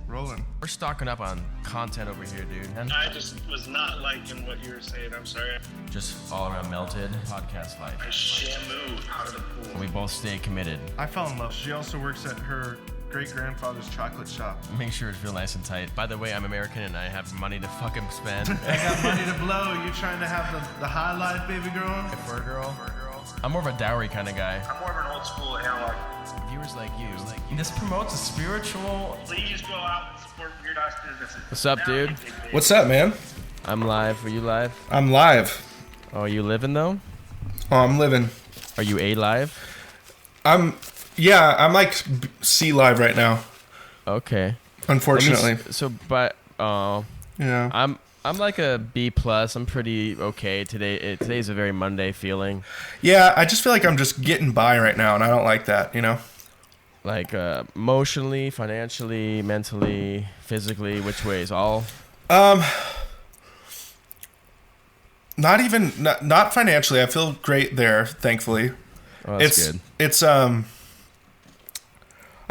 Rolling. We're stocking up on content over here, dude. I just was not liking what you were saying. I'm sorry. Just all around melted podcast life. I shamu out of the pool. And we both stay committed. I fell in love. She also works at her great-grandfather's chocolate shop. Make sure it's real nice and tight. By the way, I'm American and I have money to fucking spend. I got money to blow. You trying to have the high life, baby girl? For a girl. I'm more of a dowry kind of guy. I'm more of an old school analog. Viewers like you. This promotes a spiritual. Please go out and support Weird Ass businesses. What's up, dude? What's up, man? I'm live. Are you live? I'm live. Oh, are you living though? Oh, I'm living. Are you A live? I'm like C live right now. Okay. Unfortunately. Yeah. Yeah. I'm like a B plus. I'm pretty okay today. Today's a very Monday feeling. Yeah, I just feel like I'm just getting by right now, and I don't like that, you know? Like emotionally, financially, mentally, physically, which ways? All? Not financially. I feel great there, thankfully. Oh, that's good. It's I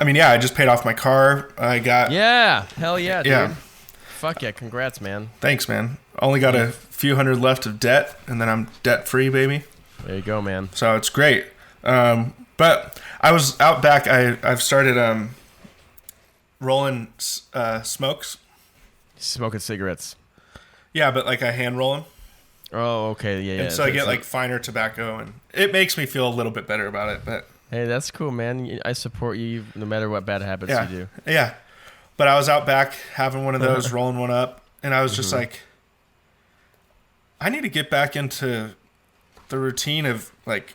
mean, yeah, I just paid off my car. I got Yeah, hell yeah, dude. Yeah. Fuck yeah, congrats, man. Thanks, man. Only got a few hundred left of debt, and then I'm debt free, baby. There you go, man. So it's great. But I was out back. I've started rolling smokes. Smoking cigarettes. Yeah, but like I hand roll them. Oh, okay, yeah. And so I get like finer tobacco, and it makes me feel a little bit better about it. But hey, that's cool, man. I support you no matter what bad habits yeah, you do. Yeah. But I was out back having one of those, rolling one up, and I was just like, I need to get back into the routine of like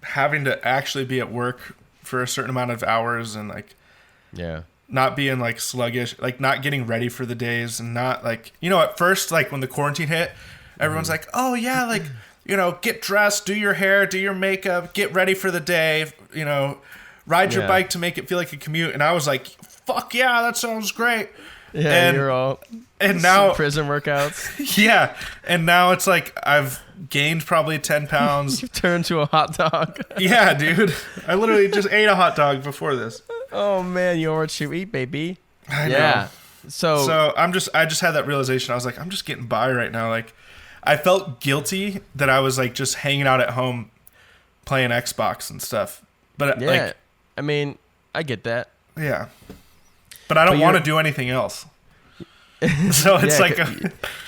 having to actually be at work for a certain amount of hours and like not being like sluggish, like not getting ready for the days, and not like, you know, at first, like when the quarantine hit, everyone's like, oh yeah, like, you know, get dressed, do your hair, do your makeup, get ready for the day, you know, ride your bike to make it feel like a commute. And I was like, fuck yeah, that sounds great. Yeah, you're all and now prison workouts. Yeah, and now it's like I've gained probably 10 pounds. You've turned to a hot dog. Yeah, dude. I literally just ate a hot dog before this. Oh man, you are what you eat, baby. I know. Yeah. So I just had that realization. I was like, I'm just getting by right now. Like, I felt guilty that I was like just hanging out at home playing Xbox and stuff. But like, I mean, I get that. Yeah. But I don't want to do anything else. So it's like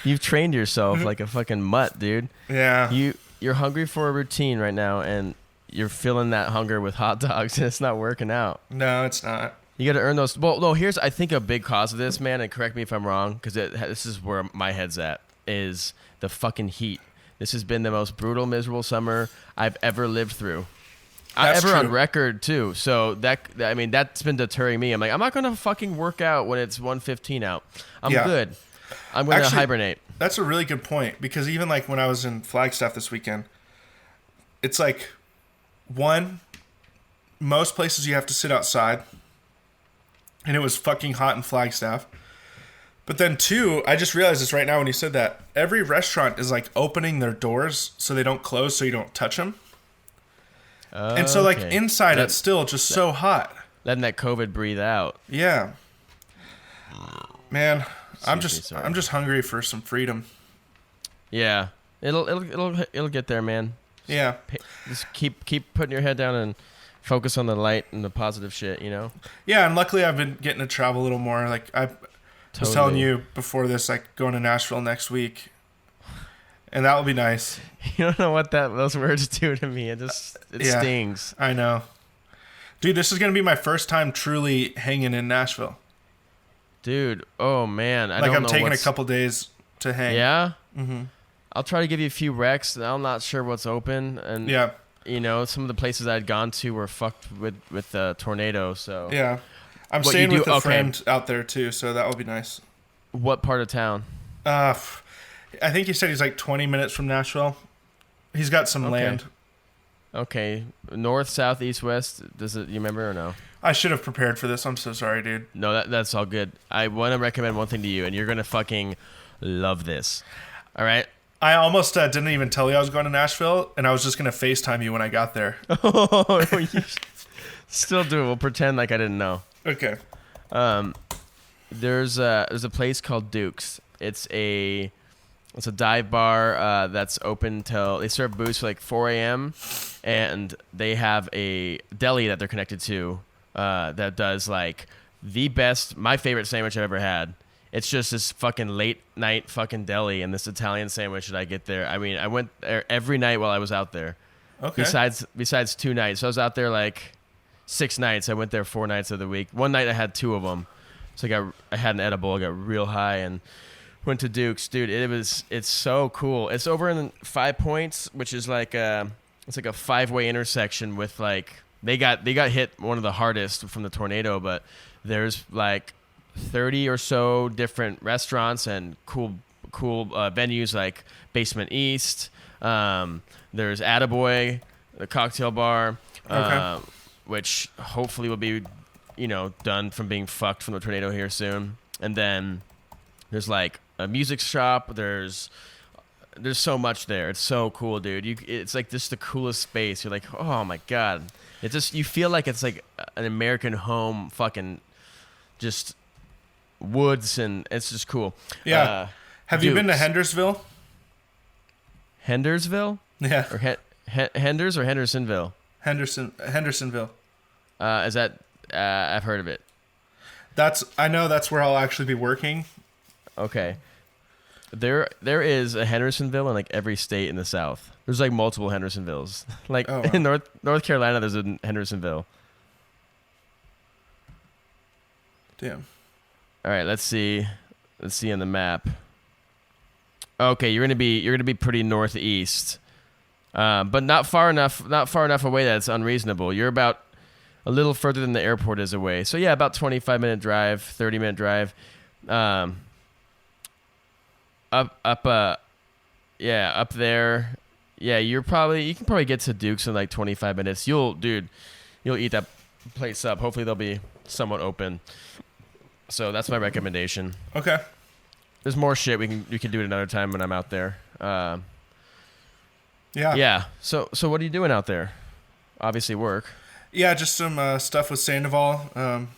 you've trained yourself like a fucking mutt, dude. Yeah. You're hungry for a routine right now, and you're filling that hunger with hot dogs, and it's not working out. No, it's not. You got to earn those. Well, no. Here's I think a big cause of this, man. And correct me if I'm wrong, because this is where my head's at. Is the fucking heat. This has been the most brutal, miserable summer I've ever lived through. That's ever true. on record too. So that's been deterring me. I'm like, I'm not gonna fucking work out when it's 1:15 out. I'm good. I'm gonna hibernate. That's a really good point, because even like when I was in Flagstaff this weekend, it's like, most places you have to sit outside, and it was fucking hot in Flagstaff. But then 2, I just realized this right now when you said that, every restaurant is like opening their doors so they don't close, so you don't touch them. And so, like, inside, it's still just so hot. Letting that COVID breathe out. Yeah. Man, I'm just hungry for some freedom. Yeah. It'll get there, man. Yeah. Just keep putting your head down and focus on the light and the positive shit, you know? Yeah, and luckily I've been getting to travel a little more. Like, I was telling you before this, like, going to Nashville next week. And that will be nice. You don't know what those words do to me. It stings. I know. Dude, this is going to be my first time truly hanging in Nashville. Dude, oh man. I'm taking a couple days to hang. Yeah? Mm-hmm. I'll try to give you a few recs. I'm not sure what's open. And, you know, some of the places I'd gone to were fucked with the tornado, so. Yeah. I'm staying with a friend out there, too, so that will be nice. What part of town? I think he said he's like 20 minutes from Nashville. He's got some land. Okay. North, south, east, west. You remember or no? I should have prepared for this. I'm so sorry, dude. No, that's all good. I want to recommend one thing to you, and you're going to fucking love this. All right? I almost didn't even tell you I was going to Nashville, and I was just going to FaceTime you when I got there. Oh, you still do it. We'll pretend like I didn't know. Okay. There's a place called Duke's. It's a dive bar that's open till they serve booze for like 4 a.m. and they have a deli that they're connected to that does like my favorite sandwich I've ever had. It's just this fucking late night fucking deli and this Italian sandwich that I get there. I mean, I went there every night while I was out there. Okay. Besides 2 nights, so I was out there like 6 nights. I went there 4 nights of the week. One night I had 2 of them. So I had an edible. I got real high and went to Duke's, dude. It's so cool. It's over in 5 Points, which is like it's like a 5-way intersection with like they got hit one of the hardest from the tornado, but there's like 30 or so different restaurants and cool venues like Basement East. There's Attaboy, the cocktail bar, Okay. which hopefully will be done from being fucked from the tornado here soon. And then there's like a music shop. There's so much there. It's so cool, dude. It's like just the coolest space. You're like, oh my god. It just you feel like it's like an American home, fucking just woods, and it's just cool. Yeah. Have you been to Duke's. Hendersonville? Hendersonville? Yeah. Or Henders or Hendersonville? Hendersonville. Is that I've heard of it. I know that's where I'll actually be working. Okay. There is a Hendersonville in like every state in the South. There's like multiple Hendersonvilles. Like Oh, wow. in North Carolina, there's a Hendersonville. Damn. All right, let's see on the map. Okay, you're gonna be pretty northeast, but not far enough away that it's unreasonable. You're about a little further than the airport is away. So yeah, about 25-minute drive, 30-minute drive. Up there. Yeah, you can probably get to Duke's in like 25 minutes. You'll eat that place up. Hopefully they'll be somewhat open. So that's my recommendation. Okay. There's more shit we can do it another time when I'm out there. Yeah. Yeah. So what are you doing out there? Obviously work. Yeah, just some stuff with Sandoval.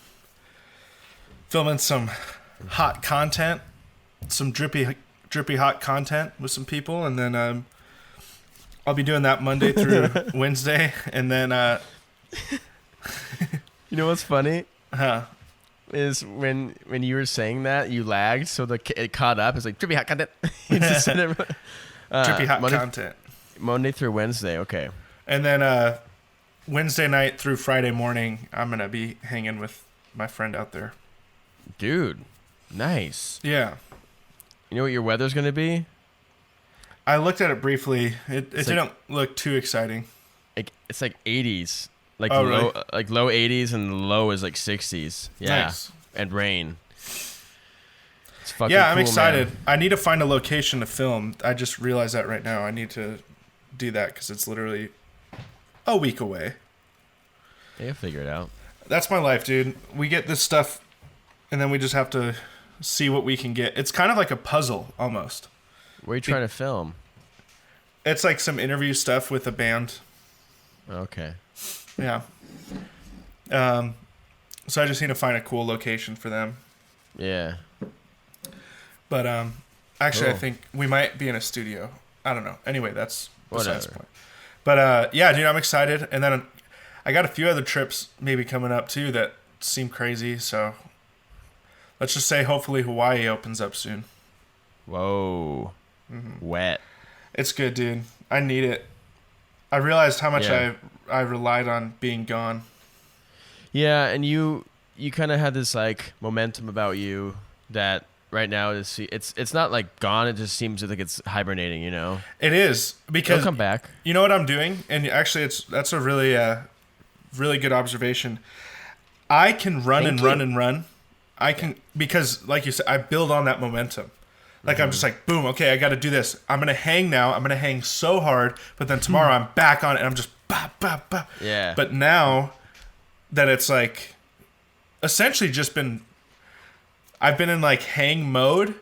Filming some hot content, some drippy hot content with some people, and then I'll be doing that Monday through Wednesday, and then You know what's funny huh. is when you were saying that you lagged, so it caught up. It's like drippy hot content. You just said it. Drippy hot Monday, content. Monday through Wednesday. Okay. And then Wednesday night through Friday morning, I'm gonna be hanging with my friend out there. Dude, nice. Yeah. You know what your weather's gonna be? I looked at it briefly. It It's didn't look too exciting. It's like 80s, like Oh, low, really? like low 80s, and the low is like 60s. Yeah, Nice. and rain. It's fucking Yeah, I'm cool, excited. man. I need to find a location to film. I just realized that right now. I need to do that because it's literally a week away. Yeah, you'll figure it out. That's my life, dude. We get this stuff, and then we just have to see what we can get. It's kind of like a puzzle, almost. Where are you trying to film? It's like some interview stuff with a band. Okay. Yeah. So I just need to find a cool location for them. Yeah. But actually, I Cool. think we might be in a studio. I don't know. Anyway, that's besides the Whatever. point. But yeah, dude, I'm excited. And then I got a few other trips maybe coming up too that seem crazy. So let's just say hopefully Hawaii opens up soon. Whoa. Mm-hmm. Wet. It's good, dude. I need it. I realized how much Yeah. I relied on being gone. Yeah, and you kind of had this like momentum about you that right now it's not like gone. It just seems like it's hibernating. You know. It is It'll because come back. you know what I'm doing, and actually, that's a really really good observation. I can run Thank and you. run and run. I can because, like you said, I build on that momentum. Like I'm just like, boom, okay, I got to do this. I'm gonna hang now. I'm gonna hang so hard, but then tomorrow I'm back on it, and I'm just bah, bah, bah. Yeah. But now that it's like essentially just I've been in like hang mode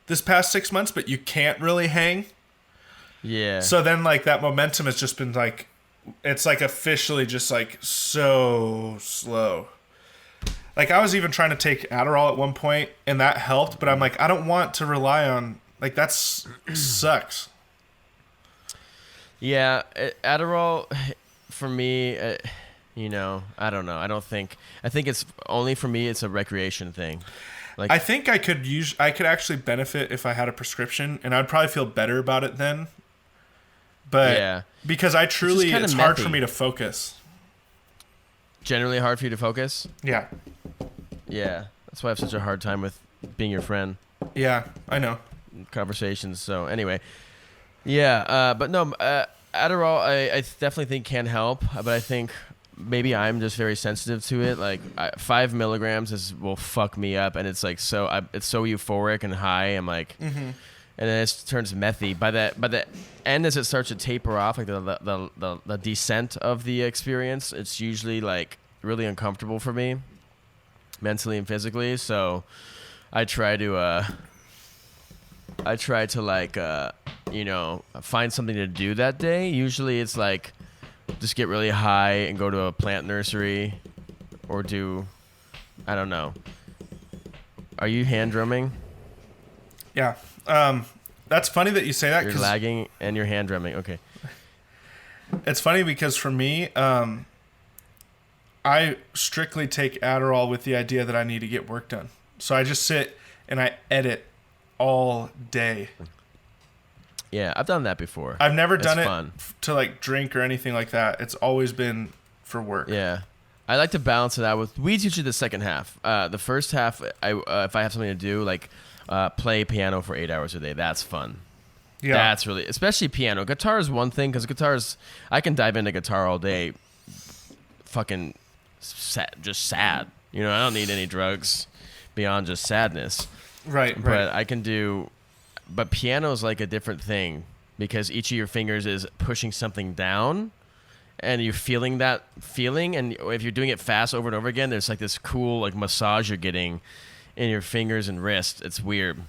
this past 6 months, but you can't really hang. Yeah. So then like that momentum has just been like, it's like officially just like so slow. Like, I was even trying to take Adderall at one point, and that helped, but I'm like, I don't want to rely on, like, that's sucks. Yeah, Adderall, for me, you know, I don't know. I think it's only for me. It's a recreation thing. Like, I think I could actually benefit if I had a prescription, and I'd probably feel better about it then. But yeah, because it's hard for methy. me to focus. Generally hard for you to focus. Yeah. Yeah, that's why I have such a hard time with being your friend. Yeah, I know. Conversations. So anyway, yeah, but no, Adderall, I definitely think can help, but I think maybe I'm just very sensitive to it. Like 5 milligrams will fuck me up, and it's like it's so euphoric and high. I'm like, and then it turns methy. By the end, as it starts to taper off, like the descent of the experience, it's usually like really uncomfortable for me, mentally and physically. So I try to like you know, find something to do that day. Usually it's like just get really high and go to a plant nursery or do, I don't know. Are you hand drumming? Yeah. That's funny that you say that. You're lagging and you're hand drumming. Okay. It's funny because for me, I strictly take Adderall with the idea that I need to get work done. So I just sit and I edit all day. Yeah, I've done that before. I've never It's done it fun. to like drink or anything like that. It's always been for work. Yeah. I like to balance it out with weed's usually the second half. The first half, if I have something to do, like play piano for 8 hours a day, that's fun. Yeah. That's really, especially piano. Guitar is one thing because I can dive into guitar all day. Fucking sad, just sad. You know, I don't need any drugs beyond just sadness. Right. But I can do. But piano is like a different thing because each of your fingers is pushing something down, and you're feeling that feeling. And if you're doing it fast over and over again, there's like this cool like massage you're getting in your fingers and wrists. It's weird.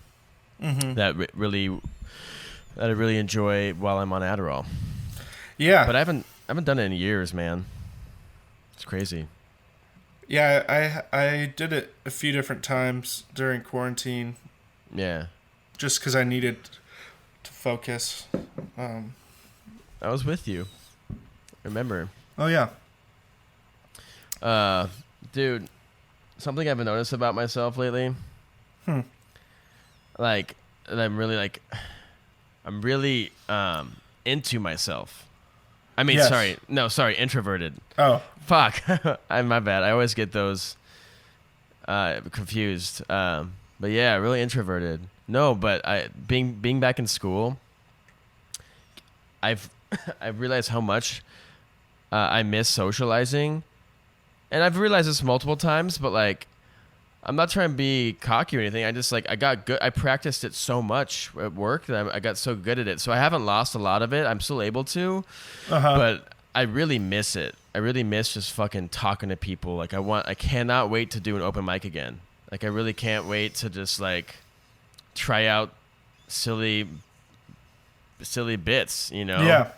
Mm-hmm. That I really enjoy while I'm on Adderall. Yeah. But I haven't done it in years, man. It's crazy. Yeah, I did it a few different times during quarantine. Yeah. Just because I needed to focus. I was with you. Remember. Oh, yeah. Dude, something I've noticed about myself lately. Like, I'm really into myself. I mean, Yes. sorry, introverted. Oh, Fuck. My bad. I always get those confused. But yeah, really introverted. No, but being back in school, I've realized how much I miss socializing, and I've realized this multiple times. But like, I'm not trying to be cocky or anything. I just I got good. I practiced it so much at work that I got so good at it. So I haven't lost a lot of it. I'm still able to, but I really miss it. I really miss just fucking talking to people. Like I cannot wait to do an open mic again. Like I really can't wait to just like try out silly bits, you know? yeah.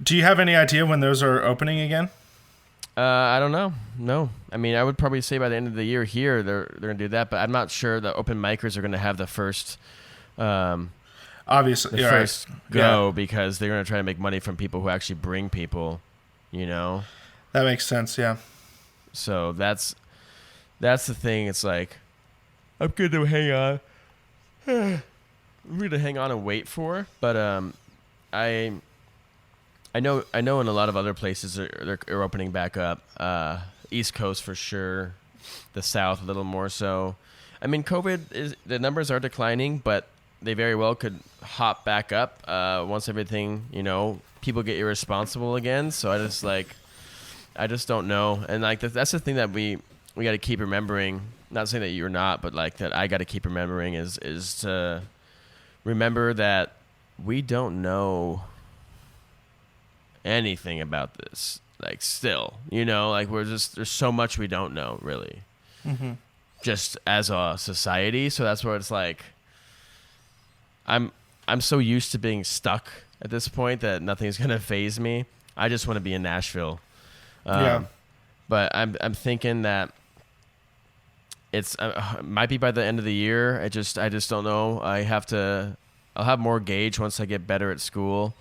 Do you have any idea when those are opening again? I don't know. No. I mean, I would probably say by the end of the year here they're going to do that, but I'm not sure the open micers are going to have the first Obviously, the yeah, first right. go Yeah, because they're going to try to make money from people who actually bring people, you know? that makes sense. Yeah. So that's the thing. It's like I'm good to hang on. I'm good to hang on and wait for, but I know in a lot of other places they're opening back up. East Coast for sure, the South a little more so. I mean, the numbers are declining, but they very well could hop back up once everything, you know, people get irresponsible again. So I just don't know, and like that's the thing that we got to keep remembering. Not saying that you're not, but like that I got to keep remembering is to remember that we don't know anything about this. Like still, you know, like there's so much we don't know really, just as a society. So that's where it's like, I'm so used to being stuck at this point that nothing's gonna faze me. I just want to be in Nashville. Yeah. But I'm thinking that it's might be by the end of the year. I just don't know. I'll have more gauge once I get better at school.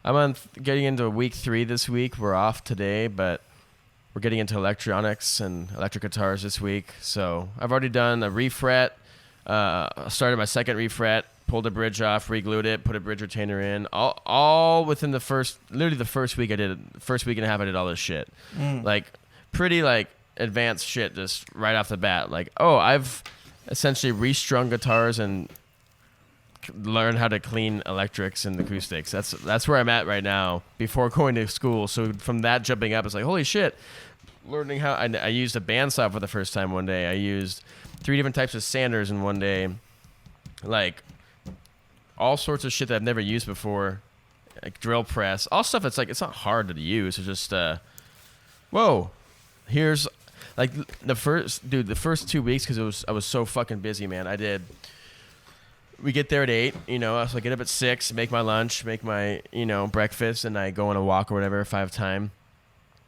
I'm getting into week 3 this week. We're off today, but we're getting into electronics and electric guitars this week. So I've already done a refret. Started my second refret, pulled a bridge off, re-glued it, put a bridge retainer in. All within the first week I did. First week and a half I did all this shit. Like pretty like advanced shit just right off the bat. Like, oh, I've essentially restrung guitars and learn how to clean electrics and acoustics. That's where I'm at right now before going to school. So from that jumping up, it's like, holy shit, learning how I used a bandsaw for the first time one day. I used 3 different types of sanders in one day, like all sorts of shit that I've never used before, like drill press, all stuff. It's like, it's not hard to use. It's just, whoa, here's like the first 2 weeks. Cause I was so fucking busy, man. We get there at 8, so I get up at 6, make my lunch, make my, breakfast, and I go on a walk or whatever if I have time.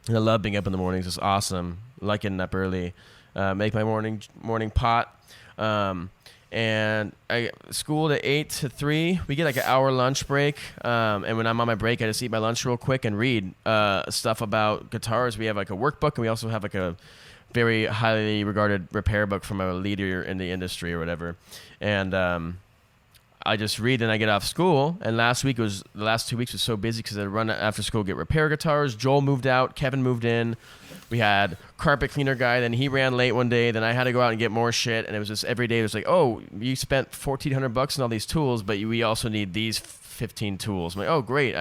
And I love being up in the mornings. It's awesome. I like getting up early. Make my morning pot. And I schooled at 8 to 3. We get like an hour lunch break. And when I'm on my break, I just eat my lunch real quick and read stuff about guitars. We have like a workbook, and we also have like a very highly regarded repair book from a leader in the industry or whatever. And I just read and I get off school. And the last 2 weeks was so busy because I run after school, get repair guitars. Joel moved out. Kevin moved in. We had carpet cleaner guy. Then he ran late one day. Then I had to go out and get more shit. And it was just every day it was like, oh, you spent $1,400 on all these tools, but we also need these 15 tools. I'm like, oh, great.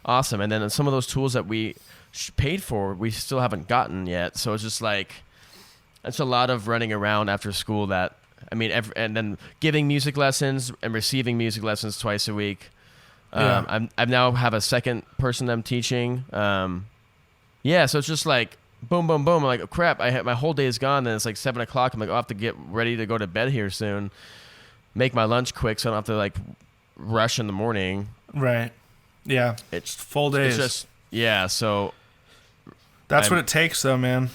Awesome. And then some of those tools that we paid for, we still haven't gotten yet. So it's just like, it's a lot of running around after school and then giving music lessons and receiving music lessons twice a week. I now have a second person I'm teaching. So it's just like boom, boom, boom. I'm like, oh, crap, my whole day is gone. Then it's like 7 o'clock. I'm like, I'll have to get ready to go to bed here soon. Make my lunch quick so I don't have to like rush in the morning. Right. Yeah. It's full days. It's just, so. That's what it takes though, man.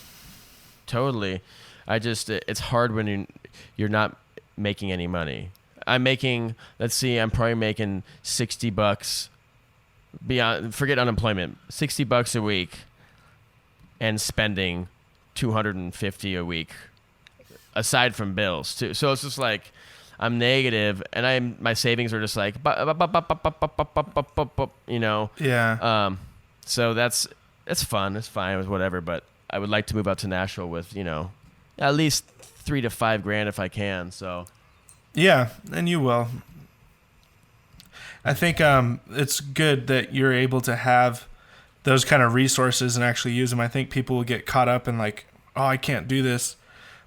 Totally. It's hard when you're not making any money. I'm probably making $60 beyond, forget unemployment, $60 a week and spending $250 a week aside from bills too. So it's just like I'm negative and my savings are just like, Yeah. So it's fun. It's fine with whatever, but I would like to move out to Nashville with, at least $3,000 to $5,000 if I can. So, yeah, and you will. I think it's good that you're able to have those kind of resources and actually use them. I think people will get caught up in like, oh, I can't do this,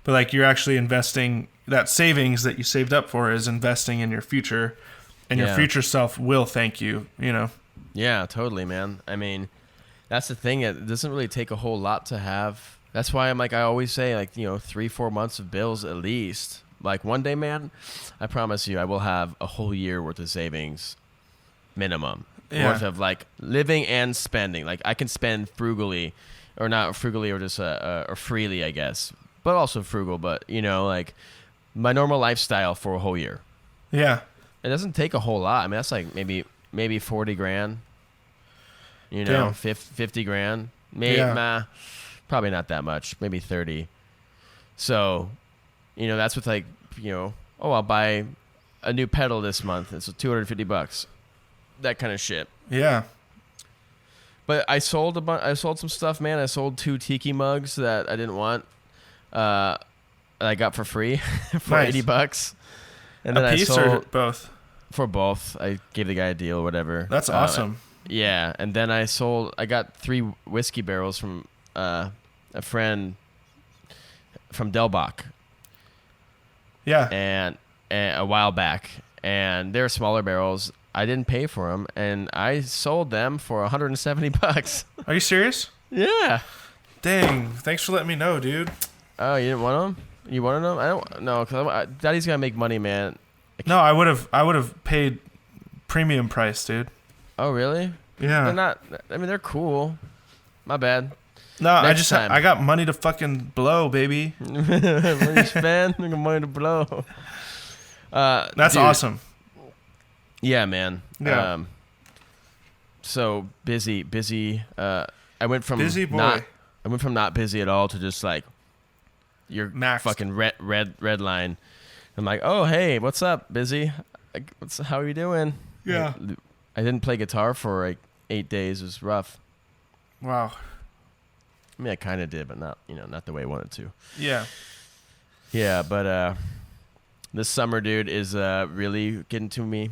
but like you're actually investing. That savings that you saved up for is investing in your future, and your future self will thank you. Yeah, totally, man. I mean, that's the thing. It doesn't really take a whole lot to have. That's why I always say 3-4 months of bills at least. Like one day, man, I promise you I will have a whole year worth of savings minimum. Yeah. Worth of like living and spending. Like I can spend frugally or not frugally or just or freely, I guess, but also frugal, but like my normal lifestyle for a whole year. Yeah. It doesn't take a whole lot. I mean, that's like maybe $40,000, Damn. $50,000, maybe, probably not that much, maybe 30. So, that's with like, I'll buy a new pedal this month. It's $250, that kind of shit. Yeah. But I sold some stuff, man. I sold 2 tiki mugs that I didn't want. That I got for free for Nice. $80. And then A piece I sold or both? for both. I gave the guy a deal or whatever. That's awesome. Yeah, and then I got 3 whiskey barrels from a friend from Delbach. Yeah. And a while back, and they're smaller barrels. I didn't pay for them, and I sold them for $170. Are you serious? Yeah. Dang. Thanks for letting me know, dude. Oh, you didn't want them? You wanted them? I don't know, because Daddy's gotta make money, man. No, I would have paid premium price, dude. Oh, really? Yeah. They're not. I mean, they're cool. My bad. No, Next time. I got money to fucking blow, baby. When you spend, you got money to blow. That's dude, awesome. Yeah, man. Yeah. So busy. I went from Busy boy. not busy at all to just like your Maxed. fucking red line. I'm like, oh hey, what's up, busy? Like, how are you doing? Yeah. I didn't play guitar for like 8 days. It was rough. Wow. I mean, I kind of did, but not the way I wanted to. Yeah. Yeah, but this summer, dude, is really getting to me.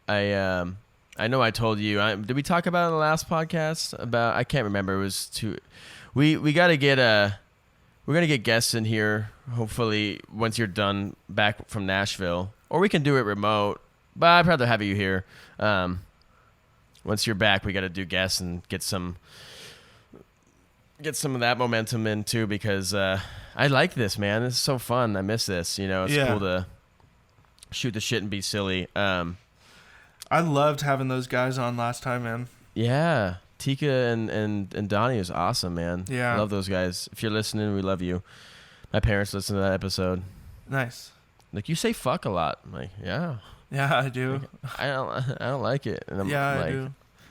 I know I told you. Did we talk about it in the last podcast? About I can't remember. It was too. We got to get we're gonna get guests in here. Hopefully, once you're done back from Nashville, or we can do it remote. But I'd rather have you here. Once you're back, we got to do guests and get some of that momentum in too, because I like this, man. It's so fun. I miss this. It's cool to shoot the shit and be silly. I loved having those guys on last time, man. Yeah, Tika and Donnie is awesome, man. Yeah. I love those guys. If you're listening, we love you. My parents listen to that episode. Nice. Like, you say fuck a lot. I'm like, yeah. Yeah, I do. I don't like it. And I'm I like, do.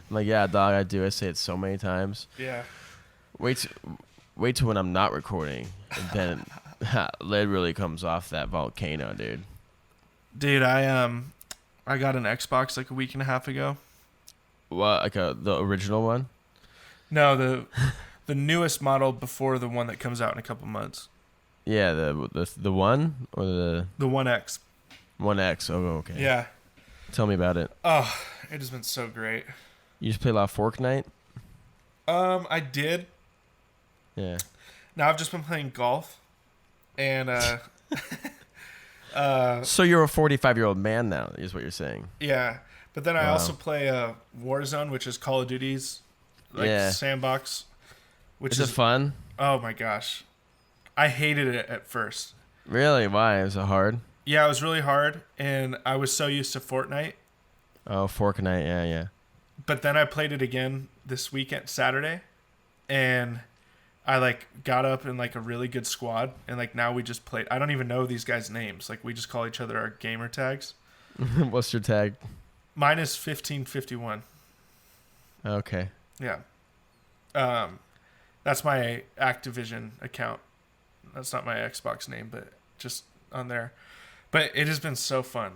I'm like, yeah, dog, I do. I say it so many times. Yeah. Wait till when I'm not recording, and then lead really comes off that volcano, dude. Dude, I got an Xbox like a week and a half ago. What, like the original one? No, the newest model before the one that comes out in a couple months. Yeah, the one or the One X. 1X. Oh, okay. Yeah. Tell me about it. Oh, it has been so great. You just play a lot of Fortnite? I did. Yeah. Now I've just been playing golf, and So you're a 45-year-old man now, is what you're saying? yeah. But then I Wow. also play Warzone, which is Call of Duty's sandbox. Which Is it fun? Oh my gosh, I hated it at first. Really? Why? Is it hard? Yeah, it was really hard, and I was so used to Fortnite. Oh, Fortnite. Yeah. But then I played it again this weekend, Saturday, and I like got up in like a really good squad, and like now we just played. I don't even know these guys' names. Like we just call each other our gamer tags. What's your tag? Mine is 1551. Okay. Yeah. That's my Activision account. That's not my Xbox name, but just on there. But it has been so fun.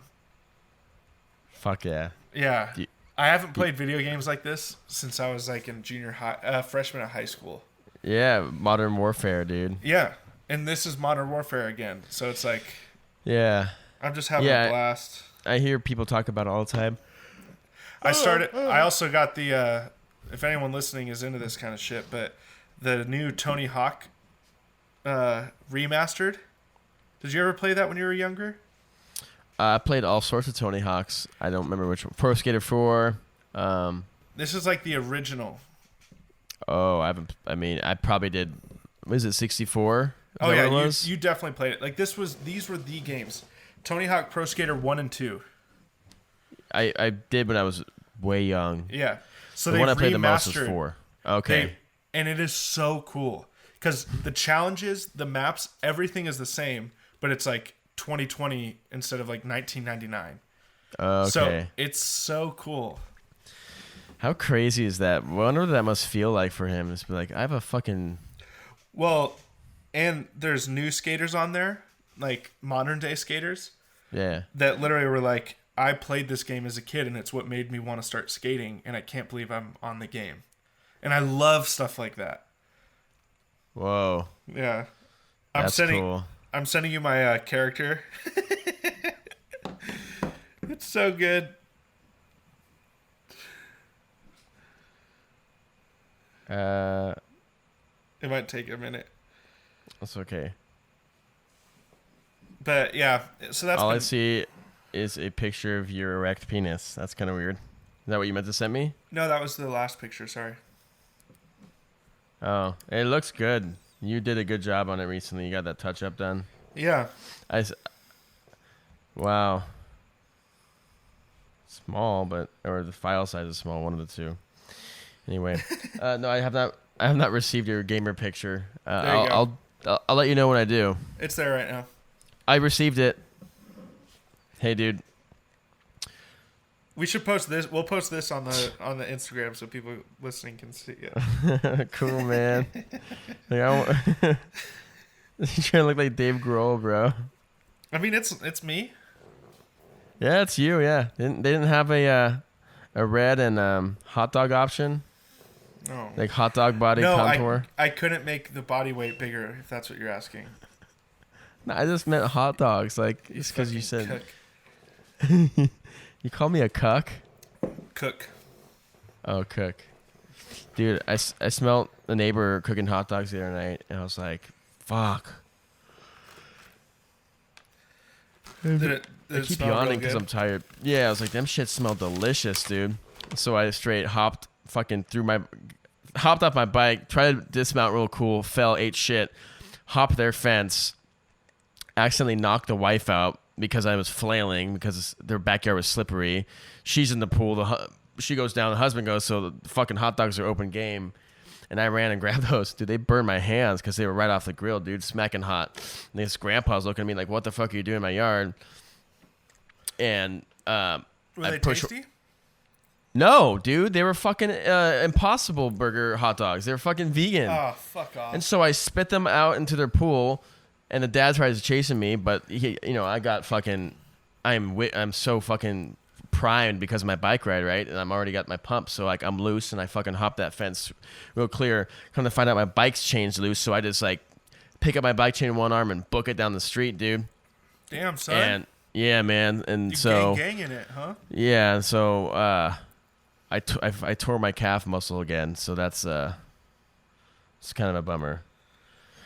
Fuck yeah. Yeah. Do- I haven't played video games like this since I was like in freshman at high school. Yeah, Modern Warfare, dude. Yeah. And this is Modern Warfare again. So it's like, Yeah. I'm just having Yeah. a blast. I hear people talk about it all the time. I also got the, if anyone listening is into this kind of shit, but the new Tony Hawk remastered. Did you ever play that when you were younger? I played all sorts of Tony Hawks. I don't remember which one. Pro Skater 4. This is like the original. Oh, I haven't. I mean, I probably did. Was it 64? Oh yeah, it was? you definitely played it. Like these were the games. Tony Hawk Pro Skater 1 and 2. I did when I was way young. Yeah. So The they one I played the most was remastered- 4. Okay. and it is so cool because the challenges, the maps, everything is the same, but it's like 2020 instead of like 1999. Okay. So it's so cool. How crazy is that? I wonder what that must feel like for him. It's be like, I have a fucking. Well, and there's new skaters on there, like modern day skaters, Yeah. that literally were like, I played this game as a kid and it's what made me want to start skating, and I can't believe I'm on the game. And I love stuff like that. Whoa. Yeah. That's cool. I'm sending you my character. It's so good. It might take a minute. That's okay. But yeah, so that's All I been, see is a picture of your erect penis. That's kind of weird. Is that what you meant to send me? no, that was the last picture, sorry. Oh, it looks good. You did a good job on it recently. You got that touch up done. Yeah. Wow. Small, or the file size is small. One of the two. Anyway, no, I have not. I have not received your gamer picture. There you go. I'll let you know when I do. It's there right now. I received it. Hey, dude. We should post this. We'll post this on the Instagram so people listening can see it. Cool, man. Like, you trying to look like Dave Grohl, bro. I mean, it's me. Yeah, it's you. Yeah, they didn't have a red and hot dog option, No. like hot dog body contour. I couldn't make the body weight bigger. If that's what you're asking. No, I just meant hot dogs. Like just because you Fucking said you call me a cuck. cook. Oh, cook. Dude, I smelled the neighbor cooking hot dogs the other night, and I was like, fuck. Did I it keep smell real yawning because good? I'm tired. Yeah, I was like, them shit smell delicious, dude. So I straight hopped off my bike, tried to dismount real cool, fell, ate shit, hopped their fence, accidentally knocked the wife out because I was flailing because their backyard was slippery. She's in the pool. She goes down. The husband goes. So the fucking hot dogs are open game. And I ran and grabbed those. Dude, they burned my hands because they were right off the grill, dude, smacking hot. And this grandpa's looking at me like, what the fuck are you doing in my yard? And Were they tasty? No, dude, they were fucking Impossible Burger hot dogs. They were fucking vegan. Oh, fuck off. And so I spit them out into their pool, and the dad tries to chasing me, but I got fucking, I'm so fucking primed because of my bike ride, right? And I'm already got my pump, so like I'm loose, and I fucking hop that fence real clear. Come to find out my bike's chain's loose, so I just like pick up my bike chain in one arm and book it down the street, dude. Damn, son. And yeah, man, and you so gang in it, huh? yeah, and so I tore my calf muscle again, so that's it's kind of a bummer.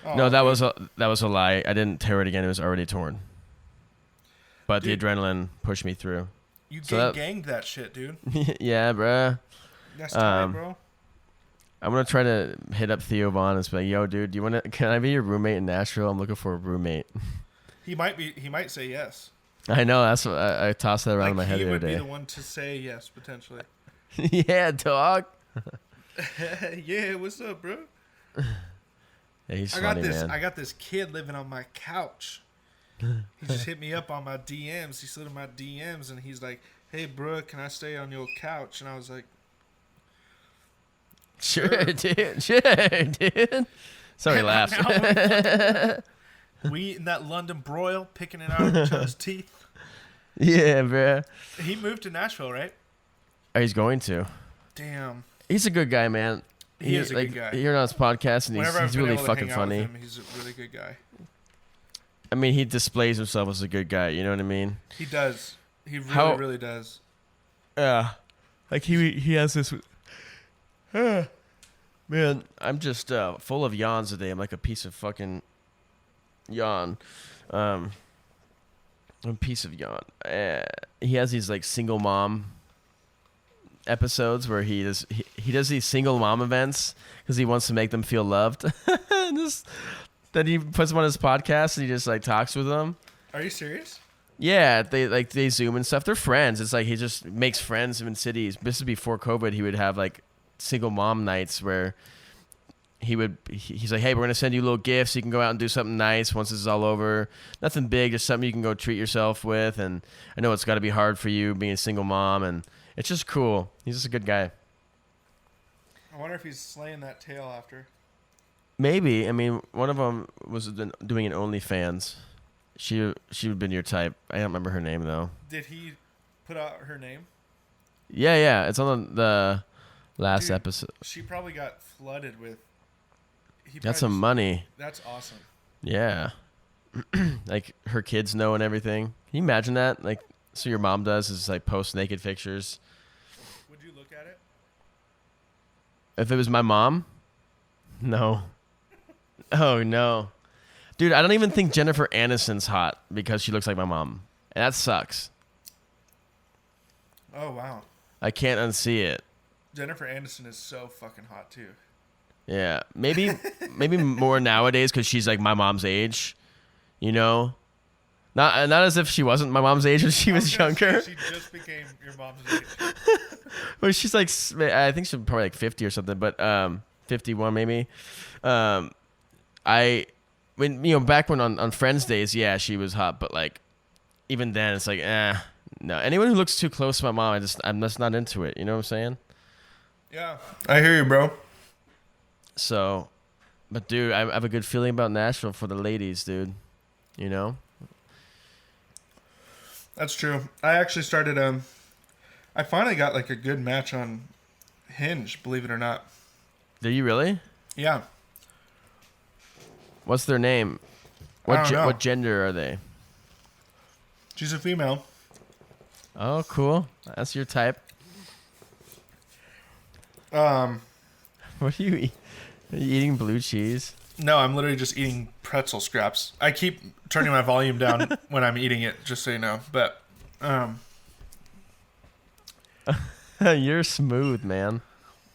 Oh, No, that was a lie. I didn't tear it again. It was already torn. But Dude. the adrenaline pushed me through. You So ganged that shit, dude. Yeah, bruh. That's tight, bro. I'm gonna try to hit up Theo Vaughn and be like, "Yo, dude, can I be your roommate in Nashville? I'm looking for a roommate." He might say yes. I know. That's what I tossed that around in my head he the would other be day. the one to say yes, potentially. Yeah, dog. Yeah, what's up, bro? Yeah, he's I funny, got this. man. I got this kid living on my couch. He just hit me up on my DMs. He slid in my DMs and he's like, "Hey, bro, can I stay on your couch?" And I was like, Sure, dude. Sure, dude. Sorry, laughed. we eating that London broil, picking it out of each other's teeth. Yeah, bruh. He moved to Nashville, right? Oh, he's going to. Damn. He's a good guy, man. He is a good guy. Hearing on his podcast, and Whenever I've he's been really able to fucking hang out with funny. him, he's a really good guy. I mean, he displays himself as a good guy. You know what I mean? He does. He really, How- really does. Yeah. Like he has this. Man, I'm just full of yawns today. I'm like a piece of fucking yawn. I'm a piece of yawn. He has these like single mom episodes where he does these single mom events because he wants to make them feel loved. Then he puts them on his podcast and he just like talks with them. Are you serious? Yeah, they Zoom and stuff. They're friends. It's like he just makes friends in cities. This is before COVID. He would have like single mom nights where he's like, "Hey, we're gonna send you little gifts. You can go out and do something nice once this is all over. Nothing big, just something you can go treat yourself with. And I know it's got to be hard for you being a single mom, and it's just cool. He's just a good guy. I wonder if he's slaying that tail after. Maybe. I mean, one of them was doing an OnlyFans. She would have been your type. I don't remember her name though. Did he put out her name? Yeah. It's on the last Dude, episode. She probably got flooded with. Got some money. That's awesome. Yeah. Like her kids know and everything. Can you imagine that? Like, so your mom does is like post naked pictures. Would you look at it? If it was my mom, no. Oh no, dude, I don't even think Jennifer Aniston's hot because she looks like my mom, and that sucks. Oh wow, I can't unsee it. Jennifer Aniston is so fucking hot too. Yeah, maybe more nowadays because she's like my mom's age, you know. Not as if she wasn't my mom's age when she was younger. She just became your mom's age. But she's like, I think she's probably like 50 or something. But 51 maybe. Back when on Friends days, yeah, she was hot, but like even then it's like no. Anyone who looks too close to my mom, I'm just not into it. You know what I'm saying? Yeah, I hear you, bro. So, but dude, I have a good feeling about Nashville for the ladies, dude. You know? That's true. I actually started I finally got like a good match on Hinge, believe it or not. Do you really? Yeah. What's their name? I don't know. What gender are they? She's a female. Oh, cool. That's your type. What are you eat? Are you eating blue cheese? No, I'm literally just eating pretzel scraps. I keep turning my volume down when I'm eating it, just so you know. But You're smooth, man.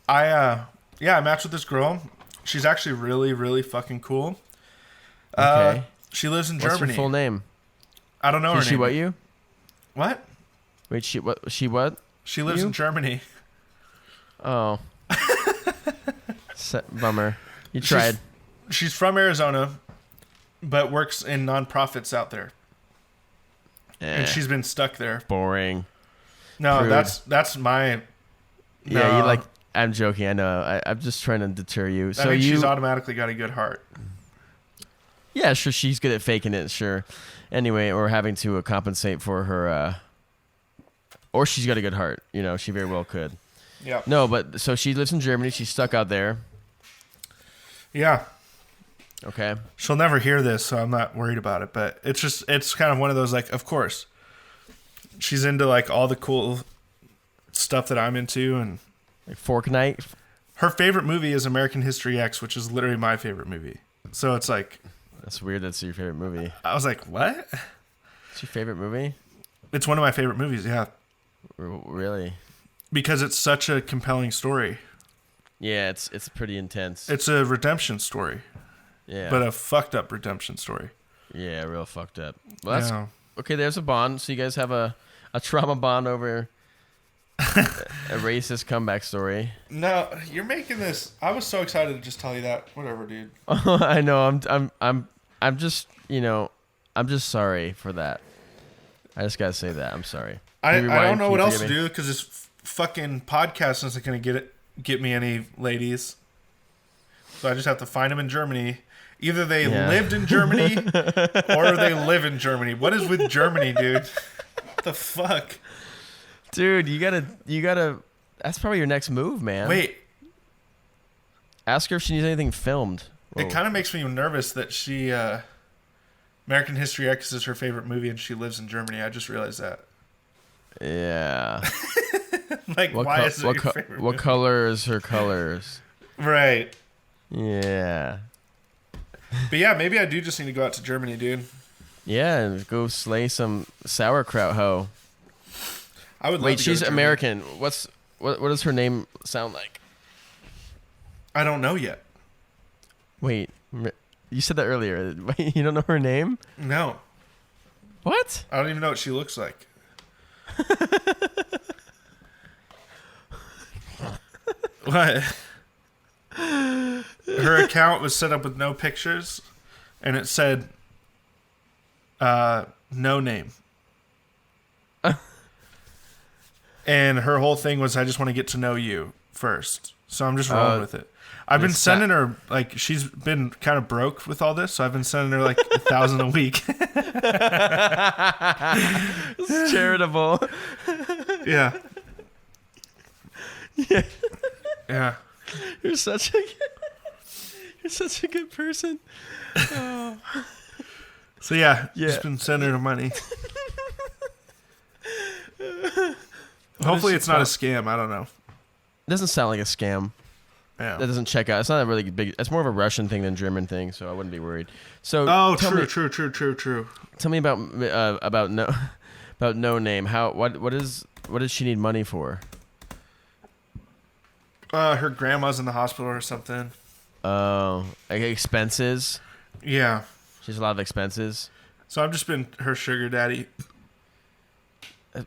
I matched with this girl. She's actually really, really fucking cool. Okay. She lives in What's Germany. her full name? I don't know her Did name. she what you? What? Wait, she what? She what? She lives You? in Germany. Oh. Bummer. You tried. She's from Arizona, but works in nonprofits out there. And she's been stuck there. boring. No, Prude. that's my. Yeah, No. you like. I'm joking. I know. I'm just trying to deter you. I So mean, you. she's automatically got a good heart. Yeah, sure. She's good at faking it. Sure. Anyway, or having to compensate for her. Or she's got a good heart. You know, she very well could. Yeah. No, but so she lives in Germany. She's stuck out there. Yeah. Okay. She'll never hear this, so I'm not worried about it. But it's kind of one of those, like, of course. She's into, like, all the cool stuff that I'm into. And Like Fork Night. her favorite movie is American History X, which is literally my favorite movie. So it's like, That's weird. That's your favorite movie. I was like, what? It's your favorite movie? It's one of my favorite movies, yeah. Really? Because it's such a compelling story. Yeah, it's pretty intense. It's a redemption story, Yeah. but a fucked up redemption story. Yeah, real fucked up. Well, that's Yeah. okay. There's a bond. So you guys have a trauma bond over a racist comeback story. No, you're making this. I was so excited to just tell you that. Whatever, dude. I know. I'm just I'm just sorry for that. I just gotta say that I'm sorry. I Can you rewind? don't know Can what you else to forgive me? do because this fucking podcast isn't gonna get me any ladies. So I just have to find them in Germany. Either they Yeah. lived in Germany or they live in Germany. What is with Germany, dude? What the fuck? Dude, you gotta. That's probably your next move, man. Wait, Ask her if she needs anything filmed. it kind of makes me nervous that she American History X is her favorite movie and she lives in Germany. I just realized that. Yeah. Like, why is it your what favorite what movie? color is her colors? Right. Yeah. But yeah, maybe I do just need to go out to Germany, dude. Yeah, and go slay some sauerkraut hoe. I would love Wait, to go she's to Germany. American. What does her name sound like? I don't know yet. Wait, you said that earlier. Wait, you don't know her name? No. What? I don't even know what she looks like. What? Her account was set up with no pictures, and it said, no name. And her whole thing was, I just want to get to know you first. So I'm just rolling with it. I've been it's sending her, like, she's been kind of broke with all this, so I've been sending her, like, 1,000 a week. It's charitable. Yeah. Yeah. Yeah. You're such a good person. So yeah, Yeah. just been sending her money. Hopefully she it's not a call- scam. I don't know. Doesn't sound like a scam. Yeah. That doesn't check out. It's not a really big. It's more of a Russian thing than German thing, so I wouldn't be worried. So Oh, tell true. Tell me about no name. What does she need money for? Her grandma's in the hospital or something. Oh, like expenses. Yeah. She has a lot of expenses. So I've just been her sugar daddy.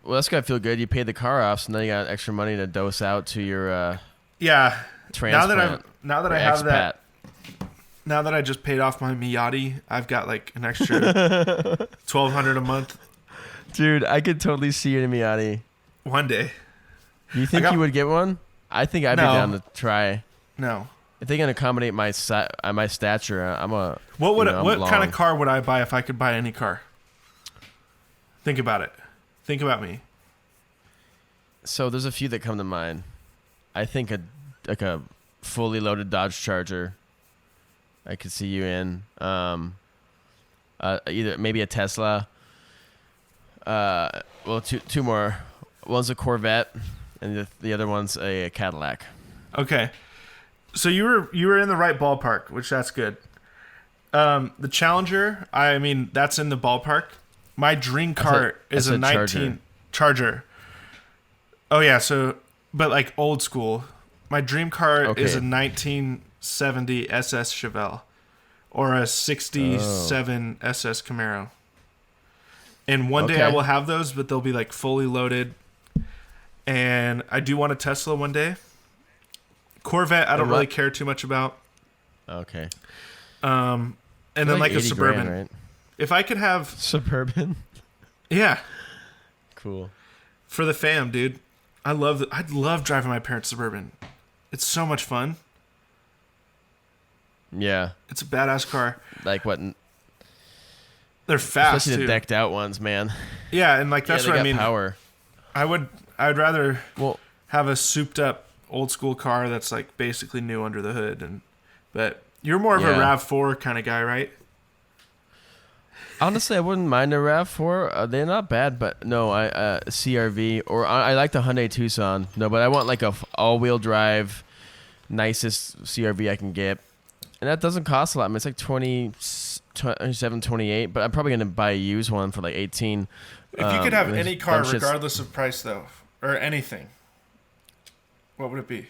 Well, that's gotta feel good. You paid the car off, so now you got extra money to dose out to your Yeah. Transplant. Now that or I have expat. that, now that I just paid off my Miata, I've got like an extra $1,200 a month. Dude, I could totally see you in a Miata. One day. Do you think got- you would get one? I think I'd be No. down to try. No. If they can accommodate my my stature, I'm a. What would you know, I'm what kind long. of car would I buy if I could buy any car? Think about it. Think about me. So there's a few that come to mind. I think a fully loaded Dodge Charger. I could see you in. Either maybe a Tesla. Well, two more. One's a Corvette, and the other one's a Cadillac. Okay. So you were in the right ballpark, which that's good. The Challenger, I mean, that's in the ballpark. My dream car is a 19 Charger. Oh yeah, so but like old school. My dream car is a 1970 SS Chevelle or a 67 SS Camaro. And one day I will have those, but they'll be like fully loaded. And I do want a Tesla one day. Corvette, I don't really care too much about. Okay. And then like a Suburban. Grand, right? If I could have, Suburban. yeah, Cool. for the fam, dude. I'd love driving my parents' Suburban. It's so much fun. Yeah. It's a badass car. Like what? They're fast Especially too. the decked out ones, man. Yeah, and like that's yeah, what they I got mean. Power. I'd rather Well, have a souped up old school car that's like basically new under the hood, but you're more of a Yeah. RAV4 kind of guy, right? honestly, I wouldn't mind a RAV4. They're not bad, but no, I CRV or I like the Hyundai Tucson. No, but I want like a all-wheel drive, nicest CRV I can get, and that doesn't cost a lot. I mean, it's like 27, 28, but I'm probably gonna buy a used one for like 18. If you could have there's any car, dumb shits- regardless of price, though, or anything, what would it be?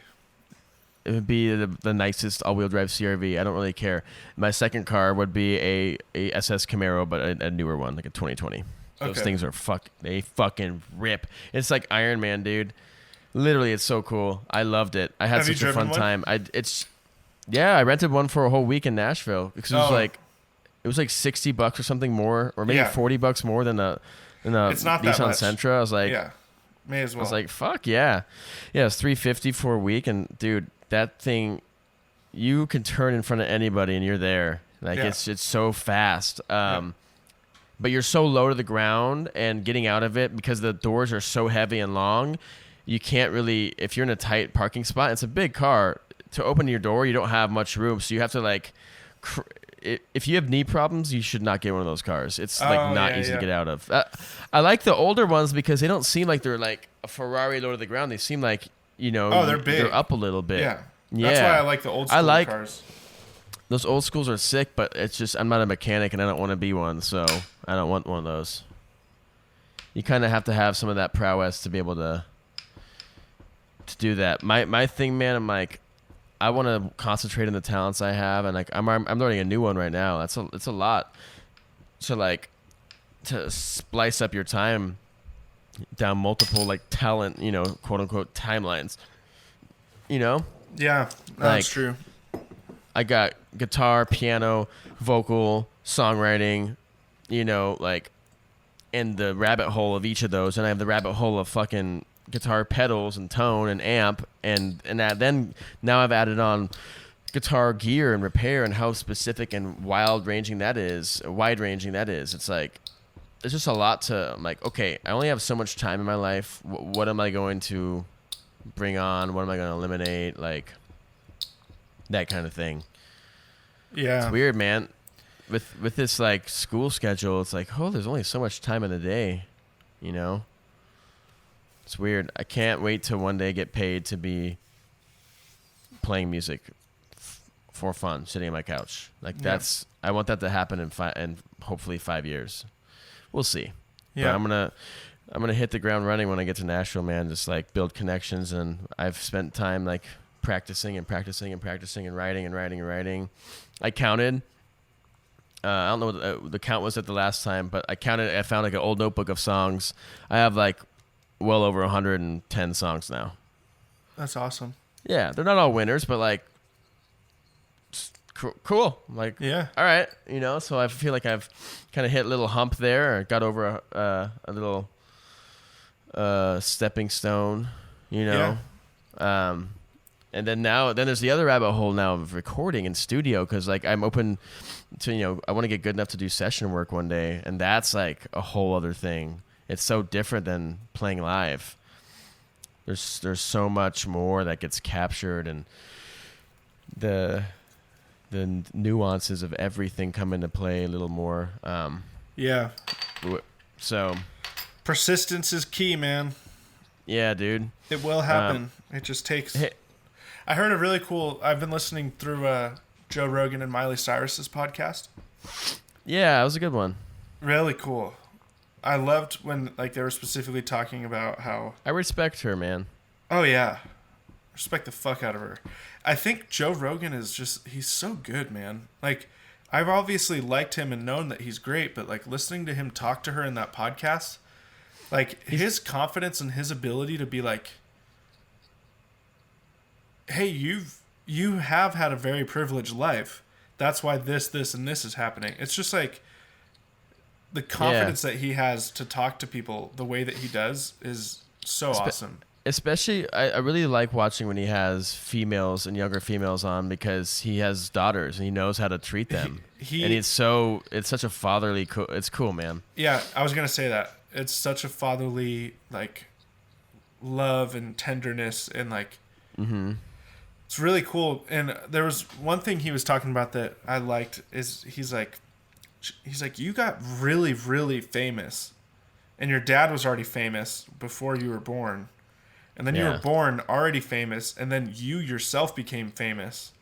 It would be the nicest all-wheel drive CRV. I don't really care. My second car would be a SS Camaro, but a newer one, like a 2020. Those Okay. things are they fucking rip. It's like Iron Man, dude. Literally, it's so cool. I loved it. I had Have you such a driven fun one? time. I rented one for a whole week in Nashville because it was like $60 or something more, or maybe Yeah. $40 more than a It's not that Nissan much. Sentra. I was like, Yeah, may as I well. was like, fuck yeah. Yeah, it's $350 for a week, and dude, that thing, you can turn in front of anybody and you're there. Like Yeah. it's so fast. But you're so low to the ground, and getting out of it because the doors are so heavy and long, you can't really, if you're in a tight parking spot, it's a big car, to open your door, you don't have much room. So you have to like, if you have knee problems, you should not get one of those cars. It's like not easy to get out of. I like the older ones because they don't seem like they're like a Ferrari low to the ground. They seem like, you know, they're big. They're up a little bit. Yeah. That's why I like the old school cars. Those old schools are sick, but it's just I'm not a mechanic and I don't want to be one, so I don't want one of those. You kind of have to have some of that prowess to be able to do that. My thing, man, I'm like, I want to concentrate on the talents I have, and like I'm learning a new one right now. It's a lot to splice up your time down multiple like talent, you know, quote unquote timelines. You know? Yeah, that's true. I got guitar, piano, vocal, songwriting, you know, like, and the rabbit hole of each of those, and I have the rabbit hole of fucking guitar pedals and tone and amp, and then now I've added on guitar gear and repair and how specific and wide ranging that is. It's like, it's just a lot to, I'm like, okay, I only have so much time in my life. What am I going to bring on? What am I going to eliminate? Like, that kind of thing. Yeah. It's weird, man. With this like school schedule, it's like, oh, there's only so much time in the day, you know? It's weird. I can't wait to one day get paid to be playing music for fun, sitting on my couch. Like I want that to happen in hopefully 5 years. We'll see. Yeah. But I'm gonna hit the ground running when I get to Nashville, man. Just like build connections, and I've spent time like practicing and writing. I counted. I don't know what the count was at the last time, but I counted. I found like an old notebook of songs. I have like well over 110 songs now. That's awesome. Yeah, they're not all winners, but like, cool. Like, Yeah. all right, you know. So I feel like I've kind of hit a little hump there, or got over a little stepping stone, you know. And then there's the other rabbit hole now of recording in studio, because like I'm open to, you know, I want to get good enough to do session work one day, and that's like a whole other thing. It's so different than playing live. There's so much more that gets captured, and the nuances of everything come into play a little more. Yeah. So Persistence is key, man. yeah, dude. It will happen. It just takes. I heard a really cool. I've been listening through Joe Rogan and Miley Cyrus's podcast. Yeah, it was a good one. Really cool. I loved when like they were specifically talking about how. I respect her, man. Oh yeah, respect the fuck out of her. I think Joe Rogan is he's so good, man. Like I've obviously liked him and known that he's great, but like listening to him talk to her in that podcast, like his confidence and his ability to be like, hey, you have had a very privileged life. That's why this, and this is happening. It's just like the confidence that he has to talk to people the way that he does is so awesome. Especially, I really like watching when he has females and younger females on, because he has daughters and he knows how to treat them. And it's such a fatherly, it's cool, man. Yeah, I was going to say that. It's such a fatherly, like, love and tenderness, and like, it's really cool. And there was one thing he was talking about that I liked is he's like, you got really, really famous, and your dad was already famous before you were born. And then you were born already famous, and then you yourself became famous.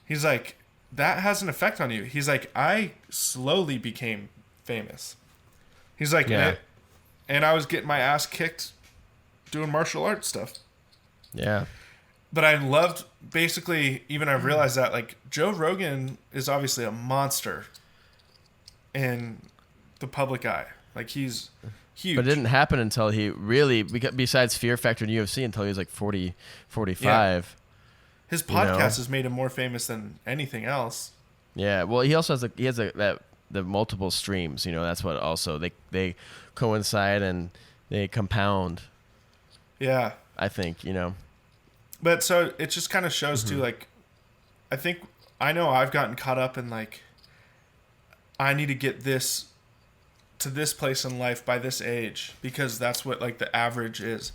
He's like, that has an effect on you. He's like, I slowly became famous. He's like, and I was getting my ass kicked doing martial arts stuff. Yeah. But I loved, basically, even I've realized that, like, Joe Rogan is obviously a monster in the public eye. Like, he's huge. But it didn't happen until he really, besides Fear Factor in UFC, until he was like 40, 45. Yeah. His podcast has made him more famous than anything else. Yeah, well, he also has the multiple streams. You know, that's what also they coincide and they compound. Yeah, I think, you know. But so it just kind of shows too, like, I know I've gotten caught up in like, I need to get this to this place in life by this age, because that's what like the average is.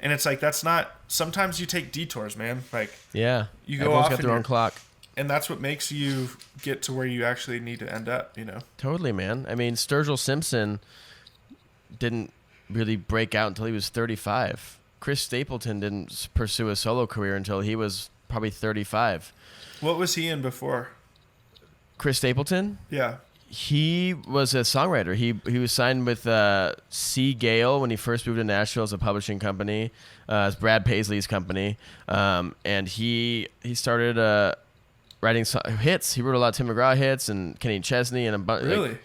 And it's like, that's not, sometimes you take detours, man. Like, yeah, you go everyone's off got their own clock. And that's what makes you get to where you actually need to end up, you know? Totally, man. I mean, Sturgill Simpson didn't really break out until he was 35. Chris Stapleton didn't pursue a solo career until he was probably 35. What was he in before? Chris Stapleton? Yeah. He was a songwriter. He was signed with C. Gale when he first moved to Nashville as a publishing company. It's Brad Paisley's company. And he started writing hits. He wrote a lot of Tim McGraw hits and Kenny Chesney and a bunch. Really?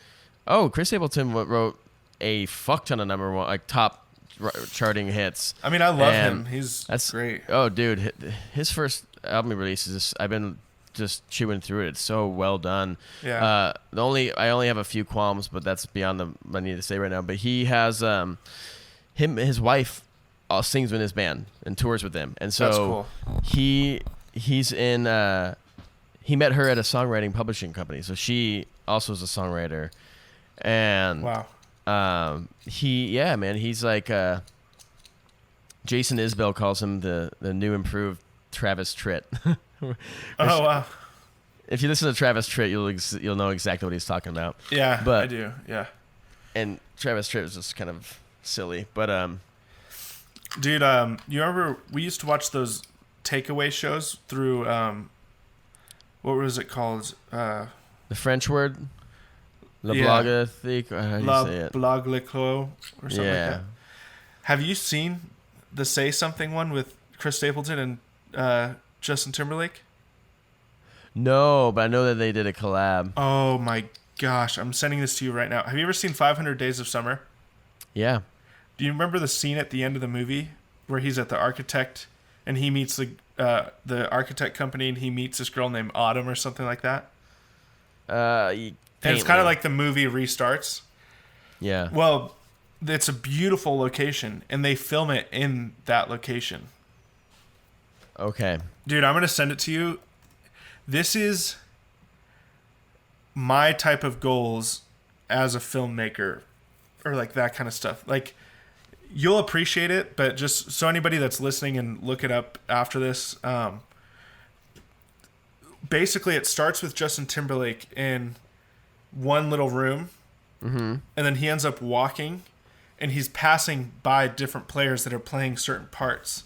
Chris Stapleton wrote a fuck ton of number one, like top charting hits. I mean, I love him. That's great. Oh, dude, his first album he releases, I've been just chewing through it. It's so well done. Yeah. I only have a few qualms, but that's beyond what I need to say right now. But he has his wife sings in his band and tours with him, and so that's cool. He's in. He met her at a songwriting publishing company, so she also is a songwriter, and wow. He's like Jason Isbell calls him the new improved Travis Tritt. Oh wow! If you listen to Travis Tritt, you'll know exactly what he's talking about. Yeah, but I do. Yeah. And Travis Tritt is just kind of silly, but dude, you remember we used to watch those takeaway shows through what was it called? The French word. La yeah. Blague, La Blague Le Clos or something like that. Have you seen the Say Something one with Chris Stapleton and Justin Timberlake? No, but I know that they did a collab. Oh my gosh, I'm sending this to you right now. Have you ever seen 500 Days of Summer? Yeah. Do you remember the scene at the end of the movie where he's at the architect and he meets the the architect company, and he meets this girl named Autumn or something like that. And it's kind of like the movie restarts. Yeah. Well, it's a beautiful location, and they film it in that location. Okay. Dude, I'm going to send it to you. This is my type of goals as a filmmaker, or like that kind of stuff. Like, you'll appreciate it, but just so anybody that's listening and look it up after this, basically it starts with Justin Timberlake in one little room, and then he ends up walking, and he's passing by different players that are playing certain parts,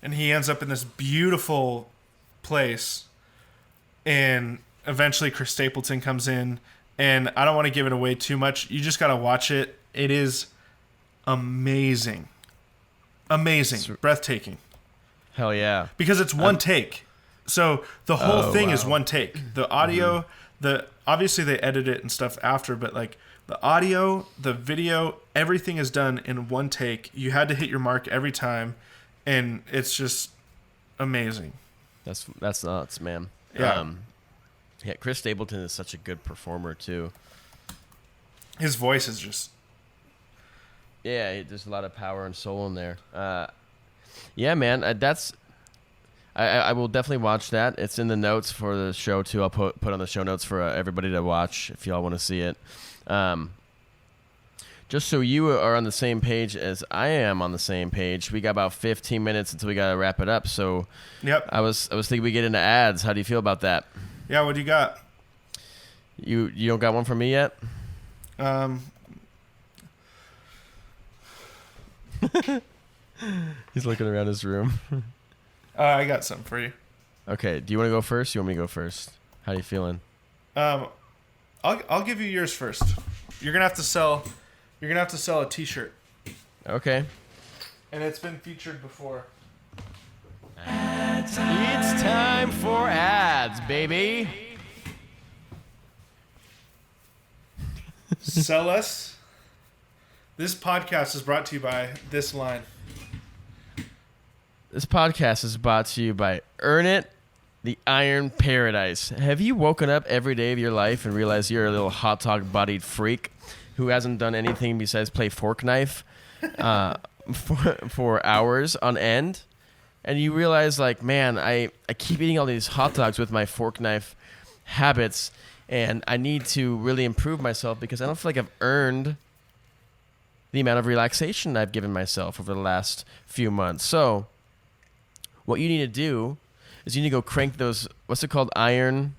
and he ends up in this beautiful place, and eventually Chris Stapleton comes in, and I don't want to give it away too much. You just got to watch it. It is amazing. Breathtaking. Hell yeah. Because it's one take. So the whole thing is one take. The audio, obviously they edit it and stuff after, but like the audio, the video, everything is done in one take. You had to hit your mark every time, and it's just amazing. That's nuts, man. Yeah. Yeah, Chris Stapleton is such a good performer too. His voice is just... Yeah, there's a lot of power and soul in there. Yeah, man, I will definitely watch that. It's in the notes for the show too. I'll put on the show notes for everybody to watch if y'all want to see it. Just so you are on the same page as I am on the same page, we got about 15 minutes until we got to wrap it up. So, Yep. I was thinking we get into ads. How do you feel about that? Yeah, what do you got? You don't got one for me yet? He's looking around his room. I got something for you. Okay, do you want to go first? You want me to go first? How you feeling? I'll give you yours first. You're gonna have to sell a T-shirt, Okay. and it's been featured before. It's time for ads, baby. Sell us. This podcast is brought to you by this line. This podcast is brought to you by Earn It, the Iron Paradise. Have you woken up every day of your life and realized you're a little hot dog-bodied freak who hasn't done anything besides play fork knife for hours on end? And you realize, like, man, I keep eating all these hot dogs with my fork knife habits, and I need to really improve myself because I don't feel like I've earned the amount of relaxation I've given myself over the last few months. So what you need to do is you need to go crank those, what's it called? Iron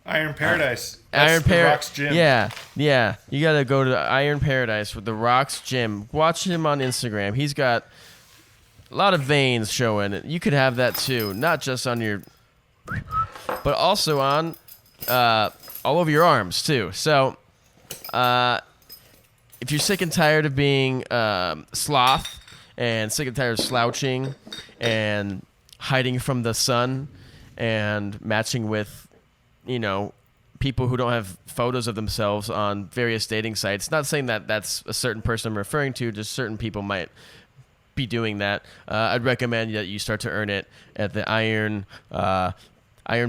Paradise. Iron The Rock's Paradise. gym. Yeah. You got to go to Iron Paradise with The Rock's gym. Watch him on Instagram. He's got a lot of veins showing. You could have that too, not just on your, but also on all over your arms too. So if you're sick and tired of being sloth and sick and tired of slouching and hiding from the sun and matching with, people who don't have photos of themselves on various dating sites, not saying that that's a certain person I'm referring to, just certain people might be doing that. I'd recommend that you start to earn it at the Iron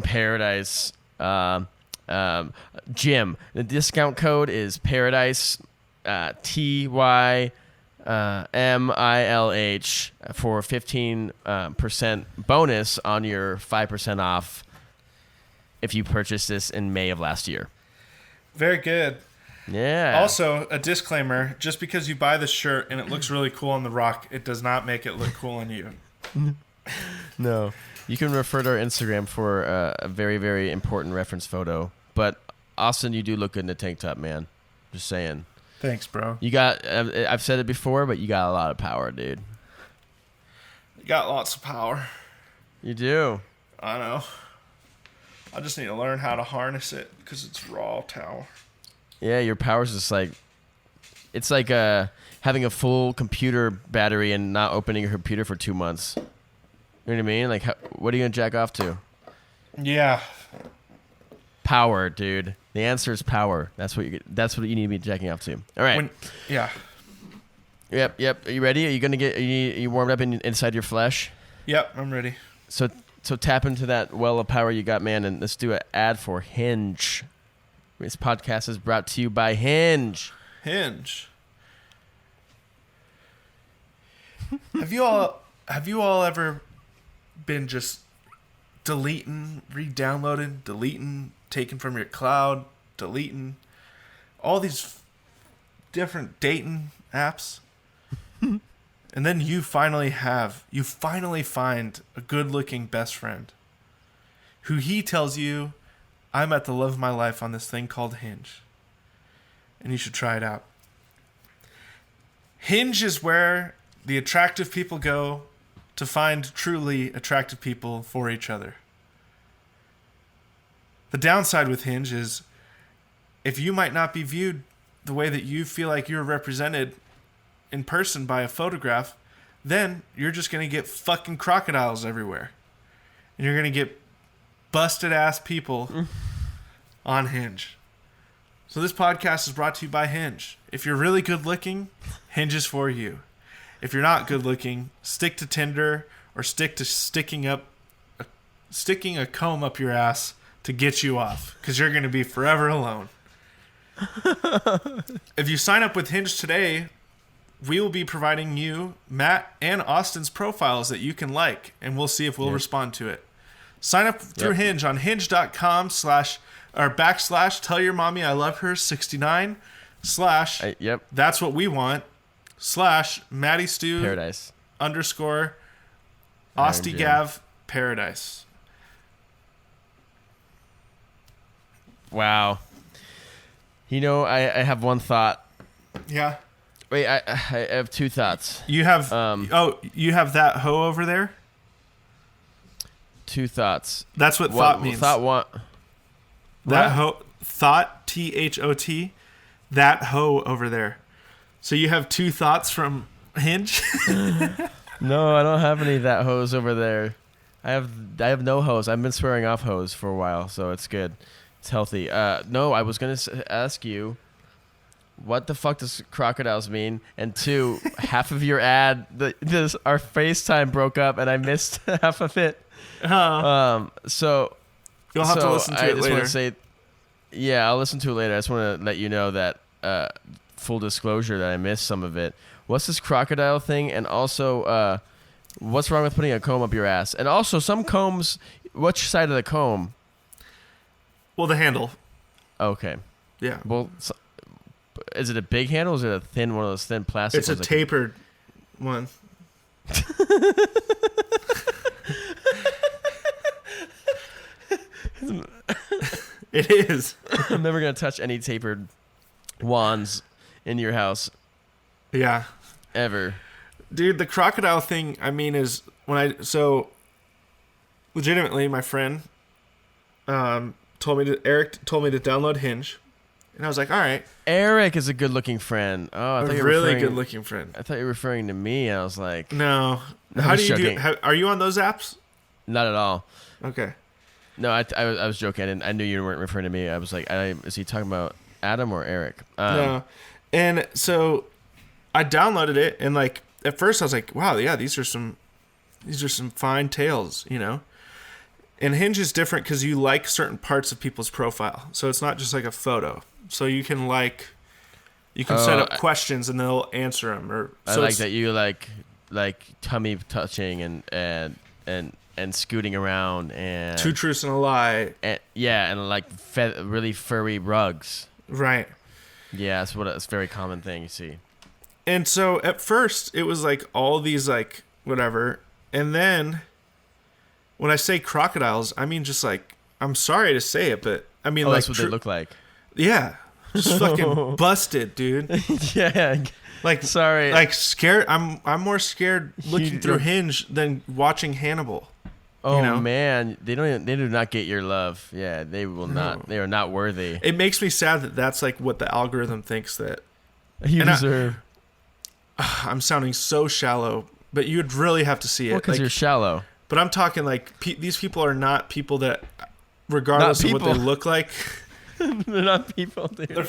Paradise gym. The discount code is Paradise TYMILH for 15% bonus on your 5% off if you purchase this in May of last year. Very good. Yeah. Also, a disclaimer, just because you buy the shirt and it looks really cool on The Rock, it does not make it look cool on you. No. You can refer to our Instagram for a very, very important reference photo. But, Austin, you do look good in a tank top, man. Just saying. Thanks, bro. You got, I've said it before, but you got a lot of power, dude. You got lots of power. You do. I know. I just need to learn how to harness it because it's raw power. Yeah, your power's just like, it's like having a full computer battery and not opening your computer for 2 months. You know what I mean? Like, what are you going to jack off to? Yeah. Power, dude. The answer is power. That's what you need to be jacking off to. All right. Yeah. Yep. Are you ready? Are you gonna get? Are you warmed up inside your flesh? Yep, I'm ready. So tap into that well of power you got, man, and let's do an ad for Hinge. This podcast is brought to you by Hinge. Hinge. Have you all ever been just deleting, re-downloading, deleting, taking from your cloud, deleting all these different dating apps? And then you finally find a good-looking best friend who he tells you, I met the love of my life on this thing called Hinge. And you should try it out. Hinge is where the attractive people go to find truly attractive people for each other. The downside with Hinge is if you might not be viewed the way that you feel like you're represented in person by a photograph, then you're just going to get fucking crocodiles everywhere. And you're going to get busted ass people on Hinge. So this podcast is brought to you by Hinge. If you're really good looking, Hinge is for you. If you're not good looking, stick to Tinder or stick to sticking a comb up your ass to get you off, because you're going to be forever alone. If you sign up with Hinge today, we will be providing you, Matt, and Austin's profiles that you can like, and we'll see if we'll respond to it. Sign up through Hinge on hinge.com// tell your mommy I love her 69 / that's what we want / Maddie Stu Paradise _ Ostigav Paradise. Wow. You know, I have one thought. Yeah. Wait, I have two thoughts. You have you have that hoe over there? Two thoughts. That's what thought means. Thought one. That hoe, thought, THOT, that hoe over there. So you have two thoughts from Hinge? No, I don't have any of that hose over there. I have no hose. I've been swearing off hose for a while, so it's good. It's healthy. No, I was gonna ask you, what the fuck does crocodiles mean? And two, half of your ad, our FaceTime broke up, and I missed half of it. So you'll have to listen to it later. Want to say, yeah, I'll listen to it later. I just want to let you know that full disclosure that I missed some of it. What's this crocodile thing? And also, what's wrong with putting a comb up your ass? And also, some combs, which side of the comb? Well, the handle. Okay. Yeah. Well, is it a big handle or is it a thin one of those thin plastic ones? It's a tapered one. It is. I'm never going to touch any tapered wands in your house. Yeah. Ever. Dude, the crocodile thing, I mean, is legitimately, my friend Eric told me to download Hinge. And I was like, all right. Eric is a good-looking friend. Oh, I thought you were really good-looking friend. I thought you were referring to me. And I was like, no. How do you joking. Are you on those apps? Not at all. Okay. No, I was joking. I knew you weren't referring to me. I was like, is he talking about Adam or Eric? No. And so I downloaded it, and like at first I was like, wow, yeah, these are some fine tales, you know. And Hinge is different because you like certain parts of people's profile, so it's not just like a photo. So you can set up questions and they'll answer them. Or I like that you like tummy touching and scooting around and 2 truths and a lie. And like really furry rugs. Right. Yeah, it's a very common thing you see. And so at first it was like all these like whatever, and then when I say crocodiles, I mean just like, I'm sorry to say it, but I mean like that's what they look like. Yeah, just fucking busted, dude. Yeah. Like sorry. Like scared. I'm more scared looking through Hinge than watching Hannibal. Oh, you know? Man, they do not get your love. Yeah, they will not. They are not worthy. It makes me sad that that's like what the algorithm thinks that you deserve. I'm sounding so shallow, but you'd really have to see it. Well, because you're shallow. But I'm talking like these people are not people that, regardless of what they look like, they're not people, dude.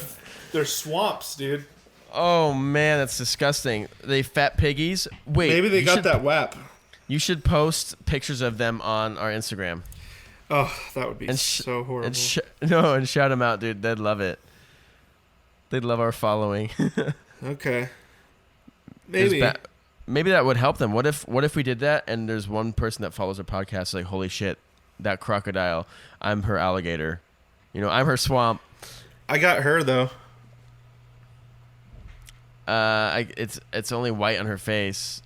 They're swamps, dude. Oh man, that's disgusting. They fat piggies. Wait, maybe they got that WAP. You should post pictures of them on our Instagram. Oh, that would be And so horrible. And shout them out, dude. They'd love it. They'd love our following. Okay. It's Maybe. maybe that would help them. What if we did that and there's one person that follows our podcast like, holy shit, that crocodile, I'm her alligator. You know, I'm her swamp. I got her though. It's only white on her face.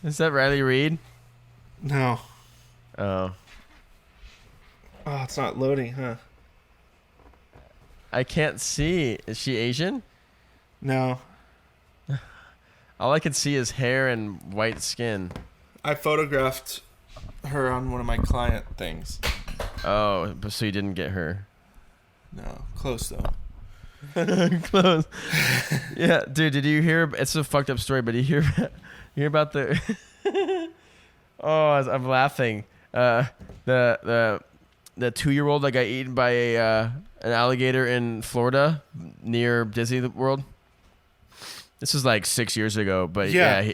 Is that Riley Reid? No. Oh. Oh, it's not loading, huh? I can't see. Is she Asian? No. All I can see is hair and white skin. I photographed her on one of my client things. Oh, but so you didn't get her. No, close though. Close. Yeah, dude, did you hear? It's a fucked up story, but did you hear about the... Oh, I'm laughing. The 2-year-old that got eaten by an alligator in Florida near Disney World. This was like 6 years ago, but yeah,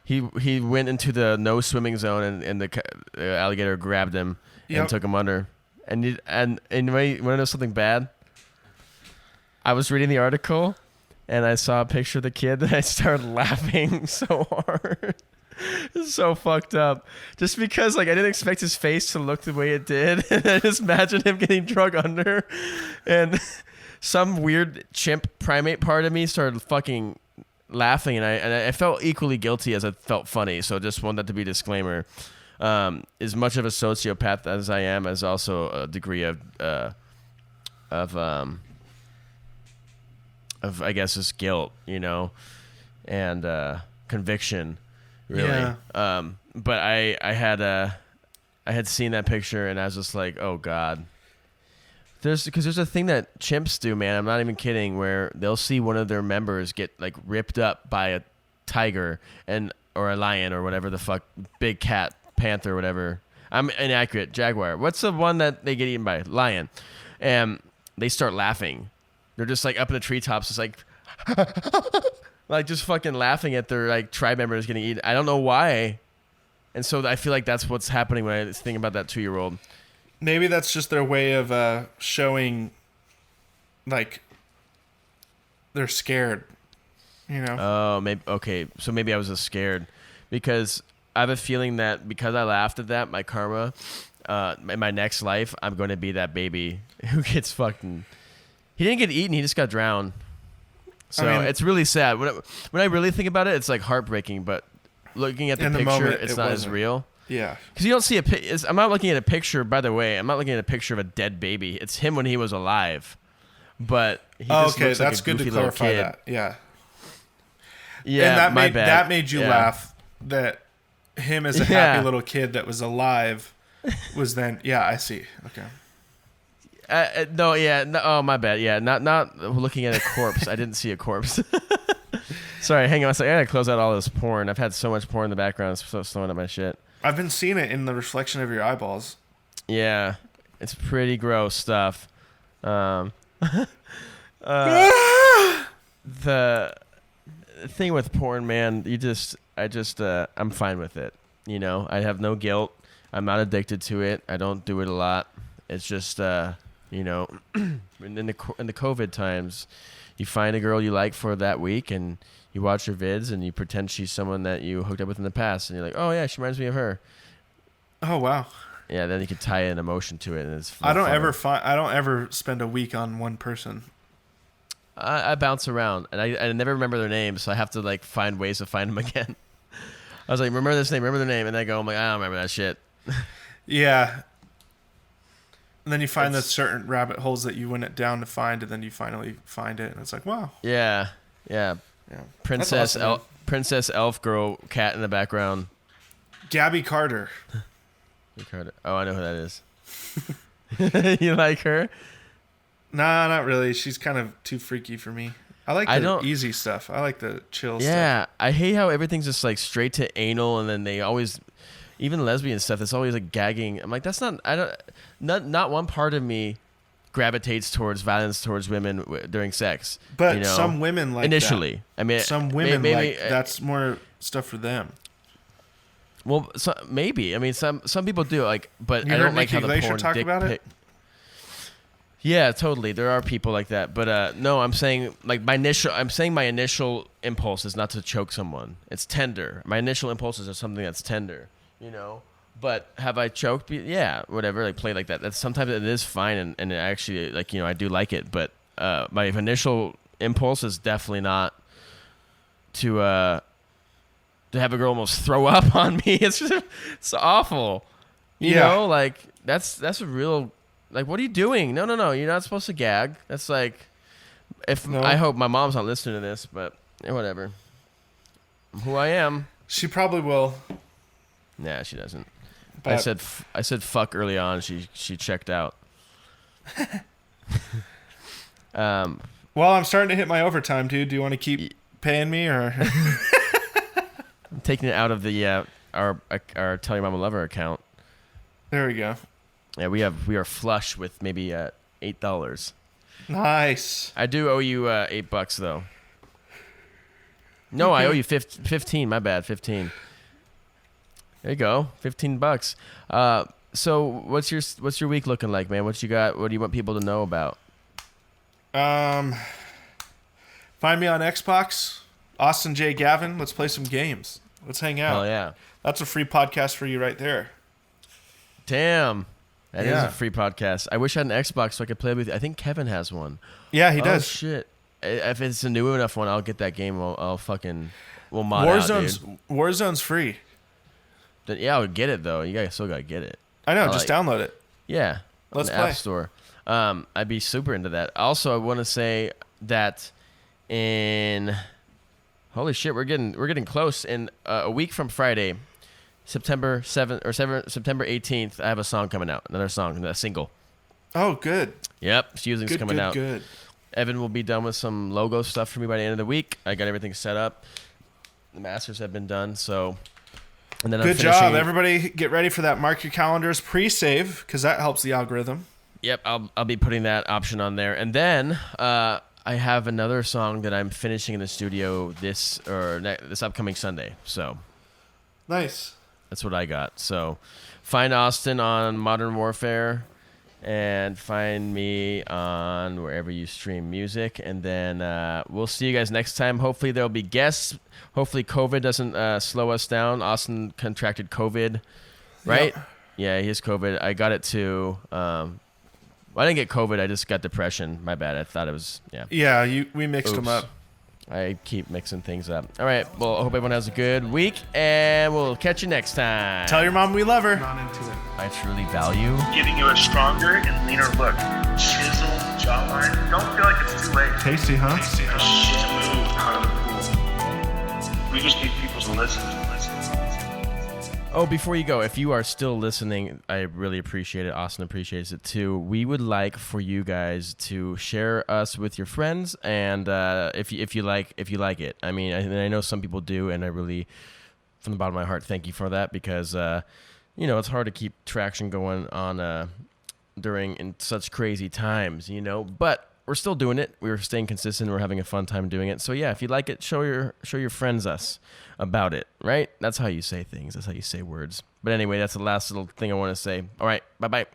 he went into the no swimming zone and the alligator grabbed him and took him under. And you want to know something bad? I was reading the article and I saw a picture of the kid and I started laughing so hard. It's so fucked up. Just because like I didn't expect his face to look the way it did. And I just imagine him getting drug under and some weird chimp primate part of me started fucking laughing and I felt equally guilty as I felt funny. So just want that to be a disclaimer. As much of a sociopath as I am, as also a degree of I guess just guilt, you know, and conviction, really. Yeah. But I had seen that picture and I was just like, oh God. Because there's a thing that chimps do, man. I'm not even kidding. Where they'll see one of their members get like ripped up by a tiger or a lion or whatever the fuck, big cat, panther, whatever. I'm inaccurate. Jaguar. What's the one that they get eaten by? Lion. And they start laughing. They're just like up in the treetops, just like, like just fucking laughing at their like tribe members getting eaten. I don't know why. And so I feel like that's what's happening when I think about that 2-year-old. Maybe that's just their way of showing, like, they're scared, you know? Oh, maybe. Okay, so maybe I was just scared because I have a feeling that because I laughed at that, my karma, in my next life, I'm going to be that baby who gets fucking... He didn't get eaten. He just got drowned. So I mean, it's really sad. When I really think about it, it's like heartbreaking. But looking at the picture, moment, it's not as real. Yeah. Because you don't see I'm not looking at a picture, by the way. I'm not looking at a picture of a dead baby. It's him when he was alive. But he just looks like that's a good to goofy little clarify kid. that. Yeah. Yeah, and that made you laugh that him as a happy little kid that was alive was then... Yeah, I see. Okay. No, oh, my bad. Yeah, not looking at a corpse. I didn't see a corpse. Sorry, hang on a second. I gotta close out all this porn. I've had so much porn in the background. It's so slowing up my shit. I've been seeing it in the reflection of your eyeballs. Yeah, it's pretty gross stuff. The thing with porn, man, I'm fine with it. You know, I have no guilt. I'm not addicted to it. I don't do it a lot. It's just, you know, in the COVID times, you find a girl you like for that week and you watch her vids and you pretend she's someone that you hooked up with in the past and you're like, oh yeah, she reminds me of her. Oh wow. Yeah, then you can tie an emotion to it and it's I don't ever spend a week on one person. I bounce around and I never remember their names, so I have to like find ways to find them again. I was like, remember this name, remember their name, and I go, I'm like, I don't remember that shit. Yeah. And then you find the certain rabbit holes that you went down to find, and then you finally find it, and it's like, wow. Yeah. Princess awesome, Princess Elf Girl cat in the background. Gabby Carter. Oh, I know who that is. You like her? Nah, not really. She's kind of too freaky for me. I like the easy stuff. I like the chill stuff. Yeah, I hate how everything's just like straight to anal, and then they always, even lesbian stuff, it's always like gagging. I'm like, that's not one part of me gravitates towards violence towards women during sex. But you know? some women like initially. that. I mean, some women maybe like that's more stuff for them. Well, maybe. I mean, some people do like, but You I heard don't like Nikki how the Glacier porn talk dick about it? pic- Yeah, totally. There are people like that, but no, I'm saying like my initial impulse is not to choke someone. It's tender. My initial impulses are something that's tender, you know. But have I choked? Yeah, whatever. Like play like that. That's sometimes it is fine, and it actually like I do like it. But my initial impulse is definitely not to have a girl almost throw up on me. It's awful. You Yeah. know, like that's a real. Like, what are you doing? No. You're not supposed to gag. That's like, No. I hope my mom's not listening to this, but whatever. I'm who I am. She probably will. Nah, she doesn't. But I said fuck early on. She checked out. Well, I'm starting to hit my overtime, dude. Do you want to keep paying me or? I'm taking it out of the our Tell Your Mama Lover account. There we go. Yeah, we are flush with maybe $8. Nice. I do owe you $8 though. No, I owe you 15. My bad, 15. There you go, $15. So what's your week looking like, man? What you got? What do you want people to know about? Find me on Xbox, Austin J. Gavin. Let's play some games. Let's hang out. Hell yeah! That's a free podcast for you right there. Damn, that is Yeah. a free podcast. I wish I had an Xbox so I could play with you. I think Kevin has one. Yeah, he Oh does. shit! If it's a new enough one, I'll get that game. We'll mod out, Warzone's free. dude. Yeah, I'll get it though. You guys still gotta get it. I know. I Just like- download it. Yeah, Let's on the play. App Store. I'd be super into that. Also, I want to say that in holy shit, we're getting close. In a week from Friday, September 18th, I have a song coming out. Another song, a single. Oh, good. Yep, Fusing's Good, coming good, out. good. Evan will be done with some logo stuff for me by the end of the week. I got everything set up. The masters have been done, so. And then I'm Good finishing- job. Everybody get ready for that. Mark your calendars. Pre-save, because that helps the algorithm. Yep, I'll be putting that option on there, and then I have another song that I'm finishing in the studio this upcoming Sunday. So Nice. that's what I got. So find Austin on Modern Warfare, and find me on wherever you stream music, and then we'll see you guys next time. Hopefully there'll be guests. Hopefully COVID doesn't slow us down. Austin contracted COVID, right? Yep. Yeah, he has COVID. I got it too. Well, I didn't get COVID. I just got depression. My bad. I thought it was, yeah. Yeah, we mixed them Oops. up. I keep mixing things up. All right. Well, I hope everyone has a good week, and we'll catch you next time. Tell your mom we love her. Not into it. I truly value. Giving you a stronger and leaner look. Chiseled jawline. Don't feel like it's too late. Tasty, huh? A shit move out of the pool. We just need people to listen. Oh, before you go, if you are still listening, I really appreciate it. Austin appreciates it too. We would like for you guys to share us with your friends, and if you like it. I mean, I know some people do, and I really, from the bottom of my heart, thank you for that, because it's hard to keep traction going on during in such crazy times, But we're still doing it. We're staying consistent. We're having a fun time doing it. So yeah, if you like it, show your friends us about it, right? That's how you say things. That's how you say words. But anyway, that's the last little thing I want to say. All right, bye-bye.